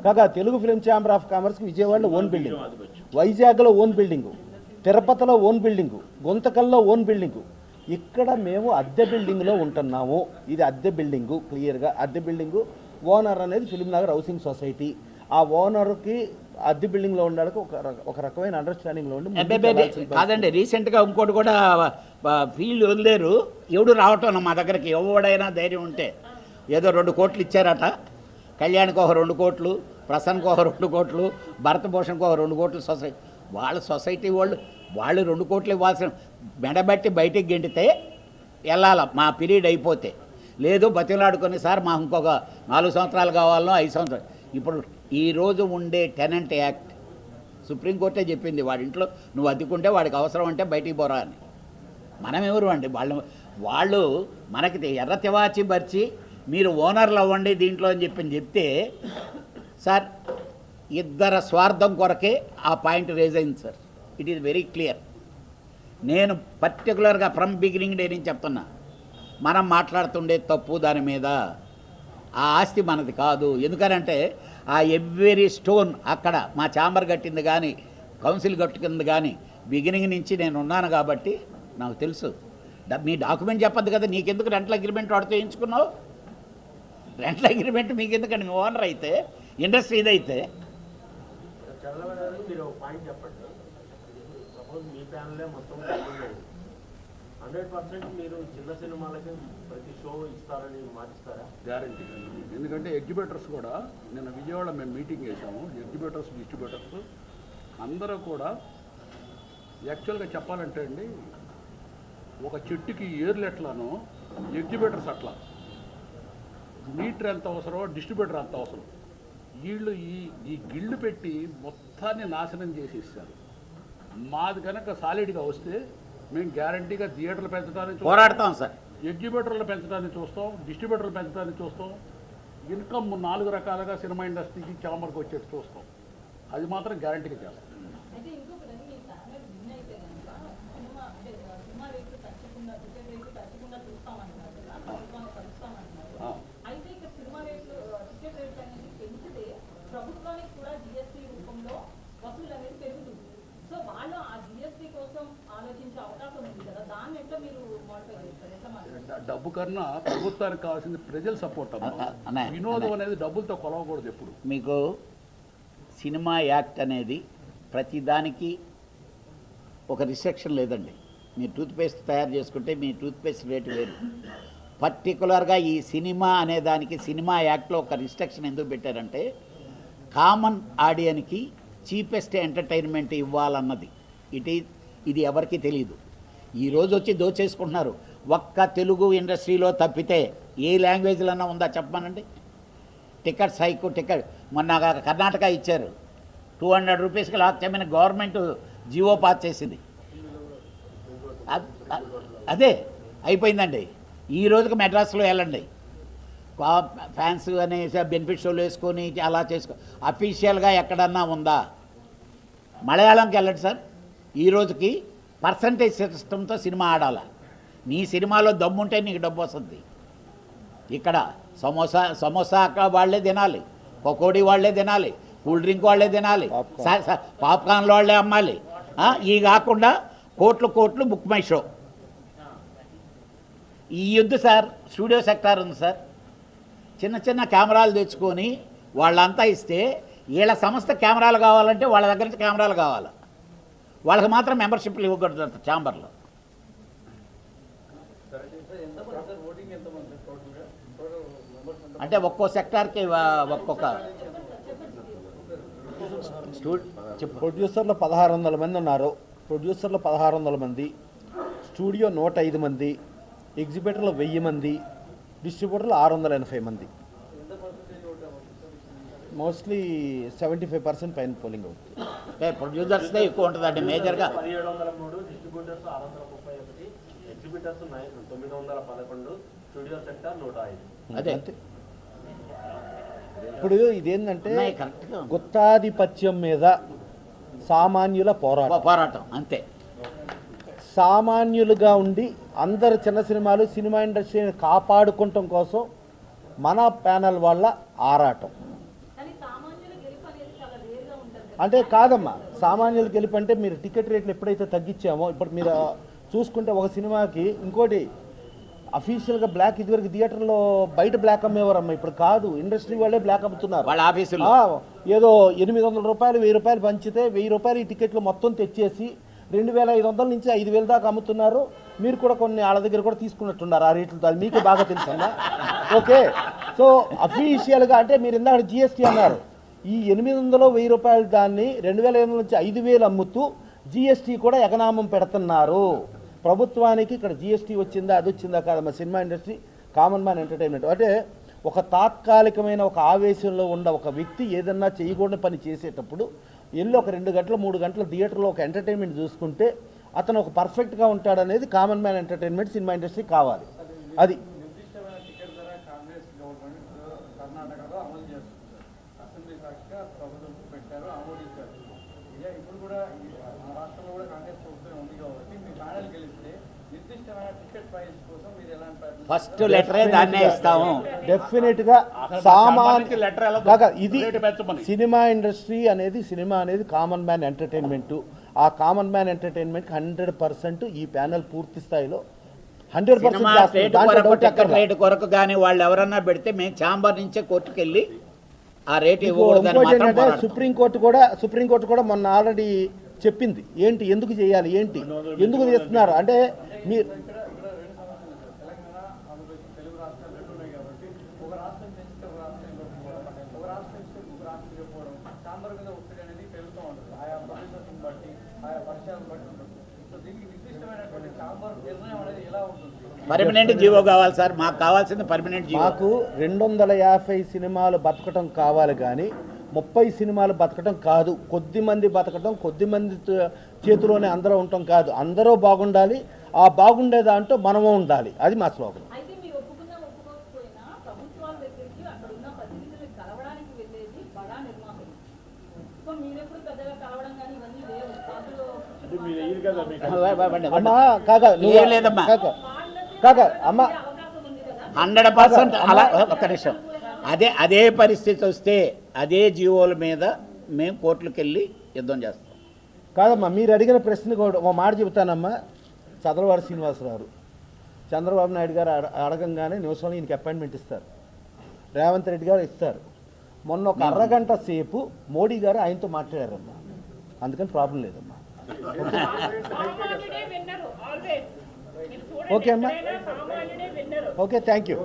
కాగా తెలుగు ఫిల్మ్ ఛాంబర్ ఆఫ్ కామర్స్కి విజయవాడలో ఓన్ బిల్డింగ్, వైజాగ్లో ఓన్ బిల్డింగు, తిరుపతిలో ఓన్ బిల్డింగు, గుంతకల్లో ఓన్ బిల్డింగు. ఇక్కడ మేము అద్దె బిల్డింగ్లో ఉంటున్నాము. ఇది అద్దె బిల్డింగు, క్లియర్గా అద్దె బిల్డింగు. ఓనర్ అనేది ఫిలిం నగర్ హౌసింగ్ సొసైటీ. ఆ ఓనర్కి అద్దె బిల్డింగ్లో ఉండడానికి ఒక రకమైన అండర్స్టాండింగ్లో ఉండి కాదండి. రీసెంట్గా ఇంకోటి కూడా ఫీల్డ్ వదిలేరు, ఎవడు రావటం మా దగ్గరికి. ఎవడైనా ధైర్యం ఉంటే ఏదో 2 కోట్లు ఇచ్చారట. కళ్యాణ్కి ఒక 2 కోట్లు, ప్రసన్కి ఒక 2 కోట్లు, భరత్ భూషణ్కి ఒక 2 కోట్లు. సొసైటీ వాళ్ళు 2 కోట్లు ఇవ్వాల్సిన మెడబట్టి బయటికి గెంటితే వెళ్ళాల మా పీరియడ్ అయిపోతే. లేదు బతిలాడుకొని సార్ మాకు ఇంకొక 4 సంవత్సరాలు కావాలనో 5 సంవత్సరాలు. ఇప్పుడు ఈరోజు ఉండే టెనెంట్ యాక్ట్ సుప్రీంకోర్టే చెప్పింది, వాడి ఇంట్లో నువ్వు అద్దుకుంటే వాడికి అవసరం అంటే బయటికి పోరా అని. మనం ఎవరు అండి? వాళ్ళు మనకి ఎర్ర తివాచి బరిచి మీరు ఓనర్లు అవ్వండి దీంట్లో అని చెప్తే సార్ ఇద్దరు స్వార్థం కొరకే ఆ పాయింట్ రేజ్ అయింది sir. It is very clear. నేను పర్టికులర్గా ఫ్రమ్ బిగినింగ్ డే నుంచి చెప్తున్నా, మనం మాట్లాడుతుండే తప్పు దాని మీద. ఆ ఆస్తి మనది కాదు. ఎందుకనంటే ఆ ఎవ్రీ స్టోన్ అక్కడ మా ఛాంబర్ కట్టింది కానీ కౌన్సిల్ కట్టుకుంది కానీ బిగినింగ్ నుంచి నేను ఉన్నాను కాబట్టి నాకు తెలుసు. మీ డాక్యుమెంట్ చెప్పద్దు కదా, నీకెందుకు రెంటల్ అగ్రిమెంట్ వాడితో వేయించుకున్నావు? రెంటల్ అగ్రిమెంట్ మీకెందుకండి? మీ ఓనర్ అయితే ఇండస్ట్రీ ఇదైతే. చంద్రబాబు మీరు ఒక పాయింట్ చెప్పండి. సపోజ్ మీ ప్యానలే మొత్తం 100% మీరు చిన్న సినిమాలకి ప్రతి షో ఇస్తారని మాటిస్తారా? గ్యారంటీ. ఎందుకంటే ఎగ్జిబిటర్స్ కూడా నిన్న విజయవాడ మేము మీటింగ్ చేసాము. ఎగ్జిబిటర్స్ డిస్ట్రిబ్యూటర్స్ అందరూ కూడా యాక్చువల్గా చెప్పాలంటే అండి, ఒక చెట్టుకి ఏర్లు ఎట్లానో ఎగ్జిబిటర్స్ అట్లా. మీటర్ ఎంత అవసరమో డిస్ట్రిబ్యూటర్ అంత అవసరం. వీళ్ళు ఈ గిల్లు పెట్టి మొత్తాన్ని నాశనం చేసి ఇస్తారు. మాది కనుక సాలిడ్గా వస్తే మేము గ్యారంటీగా థియేటర్లు పెంచడానికి పోరాడతాం సార్, ఎగ్జిబిటర్లు పెంచడానికి చూస్తాం, డిస్ట్రిబ్యూటర్లు పెంచడానికి చూస్తాం, ఇన్కమ్ 4 రకాలుగా సినిమా ఇండస్ట్రీకి ఛాంబర్కి వచ్చేట్టు చూస్తాం. అది మాత్రం గ్యారంటీగా చేస్తాం. డబ్బు కన్నా ప్రభుత్వానికి కావాల్సింది ప్రజల సపోర్ట్ అమ్మా. వినోదం అనేది డబ్బులతో కొలవకూడదు ఎప్పుడు. మీకు సినిమా యాక్ట్ అనేది ప్రతిదానికి ఒక రిస్ట్రిక్షన్ లేదండి. మీరు టూత్పేస్ట్ తయారు చేసుకుంటే మీ టూత్పేస్ట్ రేటు వేరు. పర్టికులర్గా ఈ సినిమా అనే దానికి సినిమా యాక్ట్లో ఒక రిస్ట్రిక్షన్ ఎందుకు పెట్టారంటే కామన్ ఆడియన్కి చీపెస్ట్ ఎంటర్టైన్మెంట్ ఇవ్వాలన్నది. ఇది ఎవరికి తెలియదు. ఈరోజు వచ్చి దోచేసుకుంటున్నారు. ఒక్క తెలుగు ఇండస్ట్రీలో తప్పితే ఏ లాంగ్వేజ్లన్నా ఉందా చెప్పమనండి. టికెట్స్ హైకు మొన్న కర్ణాటక ఇచ్చారు 200 రూపీస్కి లాక్ చేయమని గవర్నమెంట్ జియో పాస్ చేసింది. అదే అయిపోయిందండి. ఈ రోజుకి మెడ్రాస్లో వెళ్ళండి, ఫ్యాన్స్ అనేసి బెనిఫిట్ షోలు వేసుకొని అలా చేసుకో. అఫీషియల్గా ఎక్కడన్నా ఉందా? మలయాళంకి వెళ్ళండి సార్, ఈ రోజుకి పర్సంటేజ్ సిస్టంతో సినిమా ఆడాల. నీ సినిమాలో దమ్ముంటే నీకు డబ్బు వస్తుంది. ఇక్కడ సమోసా అక్కడ వాళ్ళే తినాలి, పకోడీ వాళ్ళే తినాలి, కూల్ డ్రింక్ వాళ్ళే తినాలి, పాప్కార్న్లు వాళ్ళే అమ్మాలి. ఇవి కాకుండా కోట్లు బుక్ మై షో ఈ యుద్ధ సార్. స్టూడియో సెక్టార్ ఉంది సార్, చిన్న కెమెరాలు తెచ్చుకొని వాళ్ళంతా ఇస్తే వీళ్ళ సంస్థ కెమెరాలు కావాలంటే వాళ్ళ దగ్గర నుంచి కెమెరాలు కావాలి, వాళ్ళకి మాత్రం మెంబర్షిప్లు ఇవ్వకూడదు ఛాంబర్లో. అంటే ఒక్కో సెక్టార్కి ఒక్కొక్క ప్రొడ్యూసర్లు 1600 మంది ఉన్నారు. ప్రొడ్యూసర్లు 1600 మంది, స్టూడియో 105 మంది, ఎగ్జిబిటర్లు 1000 మంది, డిస్ట్రిబ్యూటర్లు 680 మంది. మోస్ట్లీ 75% పైన పోలింగ్ అవుతుంది. ప్రొడ్యూసర్స్దే ఎక్కువ ఉంటుందండి మేజర్గా. 1703, డిస్ట్రిబ్యూటర్స్ 631, ఎగ్జిబిటర్స్ 911, స్టూడియో సెక్టర్ 105. అదే ఇప్పుడు ఇదేంటంటే కరెక్ట్గా గుత్తాధిపత్యం మీద సామాన్యుల పోరాటం అంతే. సామాన్యులుగా ఉండి అందరు చిన్న సినిమా ఇండస్ట్రీని కాపాడుకోవటం కోసం మన ప్యానల్ వాళ్ళ ఆరాటం. అంటే కాదమ్మా, సామాన్యులు గెలుపు అంటే మీరు టికెట్ రేట్లు ఎప్పుడైతే తగ్గించామో, ఇప్పుడు మీరు చూసుకుంటే ఒక సినిమాకి ఇంకోటి అఫీషియల్గా బ్లాక్, ఇదివరకు థియేటర్లో బయట బ్లాక్ అమ్మేవారమ్మా, ఇప్పుడు కాదు, ఇండస్ట్రీ వాళ్ళే బ్లాక్ అమ్ముతున్నారు. వాళ్ళ ఆఫీసులో ఏదో 800 రూపాయలు 1000 రూపాయలు పంచితే 1000 రూపాయలు ఈ టికెట్లు మొత్తం తెచ్చేసి 2500 నుంచి 5000 దాకా అమ్ముతున్నారు. మీరు కూడా కొన్ని వాళ్ళ దగ్గర కూడా తీసుకున్నట్టున్నారు ఆ రేట్లతో, అది మీకు బాగా తెలుసమ్మా. ఓకే, సో అఫీషియల్గా అంటే మీరు ఇందాక జిఎస్టీ అన్నారు, ఈ 800 1000 రూపాయలు దాన్ని 2500 నుంచి 5000 అమ్ముతూ జిఎస్టీ కూడా ఎగనామం పెడుతున్నారు. ప్రభుత్వానికి ఇక్కడ జిఎస్టీ వచ్చిందా అది వచ్చిందా కాదమ్మా, cinema industry common man entertainment అంటే ఒక తాత్కాలికమైన ఒక ఆవేశంలో ఉన్న ఒక వ్యక్తి ఏదన్నా చేయకూడని పని చేసేటప్పుడు వెళ్ళి ఒక 2 గంటలు 3 గంటల థియేటర్లో ఒక ఎంటర్టైన్మెంట్ చూసుకుంటే అతను ఒక పర్ఫెక్ట్గా ఉంటాడనేది common man entertainment cinema industry కావాలి. అది నిర్దిష్టమైన టికెట్ ధర కాంగ్రెస్ గవర్నమెంట్ కర్ణాటకలో అమలు చేస్తుంది. అసెంబ్లీ సాక్షిగా ప్రభుత్వం పెట్టారు, ఆమోదించారు. ఇక ఇప్పుడు కూడా మా రాష్ట్రంలో కూడా కాంగ్రెస్ ప్రభుత్వం ఉంది కాబట్టి మీ ప్యానల్ గెలిస్తే నిర్దిష్టమైన టికెట్ ప్రైస్ కోసం మీరు ఎలాంటి ఫస్ట్ లెటరే దాన్నే ఇస్తాము. డెఫినెట్గా ఇది సినిమా ఇండస్ట్రీ అనేది, సినిమా అనేది కామన్ మ్యాన్ ఎంటర్టైన్మెంట్. ఆ కామన్ మ్యాన్ ఎంటర్టైన్మెంట్ 100% ఈ ప్యానెల్ పూర్తి స్థాయిలో 100% రేటు కొరకు కానీ వాళ్ళు ఎవరన్నా పెడితే మేము ఛాంబర్ నుంచే కోర్టుకు వెళ్ళి ఆ రేటు ఇవ్వకూడదు. సుప్రీంకోర్టు కూడా మొన్న ఆల్రెడీ చెప్పింది ఏంటి, ఎందుకు చేయాలి, ఏంటి ఎందుకు చేస్తున్నారు అంటే మీరు తెలుగు రాష్ట్రాలు రెండు ఉన్నాయి కాబట్టి ఒక రాష్ట్రం చేస్తే ఒక రాష్ట్రం ఇవ్వకపోవడం, ఒక రాష్ట్రం ఇస్తే ఒక రాష్ట్రం ఇవ్వకపోవడం, ఛాంబర్ మీద ఒత్తిడి అనేది పెరుగుతూ ఉంటుంది. ఆయా ప్రొఫెసర్స్ని బట్టి, ఆయా పరిచయాలను బట్టి ఉంటుంది. సో దీనికి నిర్దిష్టమైనటువంటి ఛాంబర్ నిర్ణయం అనేది ఎలా ఉంటుంది? పర్మనెంట్ జీవో కావాలి సార్, మాకు కావాల్సింది పర్మనెంట్ జీవో. మాకు 250 సినిమాలు బతకటం కావాలి కానీ 30 సినిమాలు బతకటం కాదు. కొద్ది మంది బతకటం, కొద్ది మంది చేతిలోనే అందరూ ఉండటం కాదు. అందరూ బాగుండాలి, ఆ బాగుండే దాంట్లో మనము ఉండాలి. అది మా స్లోగన్. అమ్మా కాకా అమ్మా 100% అలా ఒక్క నిమిషం, అదే పరిస్థితి వస్తే అదే జీవోల మీద మేము కోర్టులకు వెళ్ళి యుద్ధం చేస్తాం. కాదమ్మా, మీరు అడిగిన ప్రశ్నకు ఒక మాట చెబుతానమ్మా. చదలవాడి శ్రీనివాసరావు చంద్రబాబు నాయుడు గారు అడగంగానే నిమిషంలో ఈయనకి అపాయింట్మెంట్ ఇస్తారు, రేవంత్ రెడ్డి గారు ఇస్తారు. మొన్న ఒక అరగంట సేపు మోడీ గారు ఆయనతో మాట్లాడారమ్మా, అందుకని ప్రాబ్లం లేదమ్మా. ఓకే అమ్మా, ఓకే, థ్యాంక్ యూ.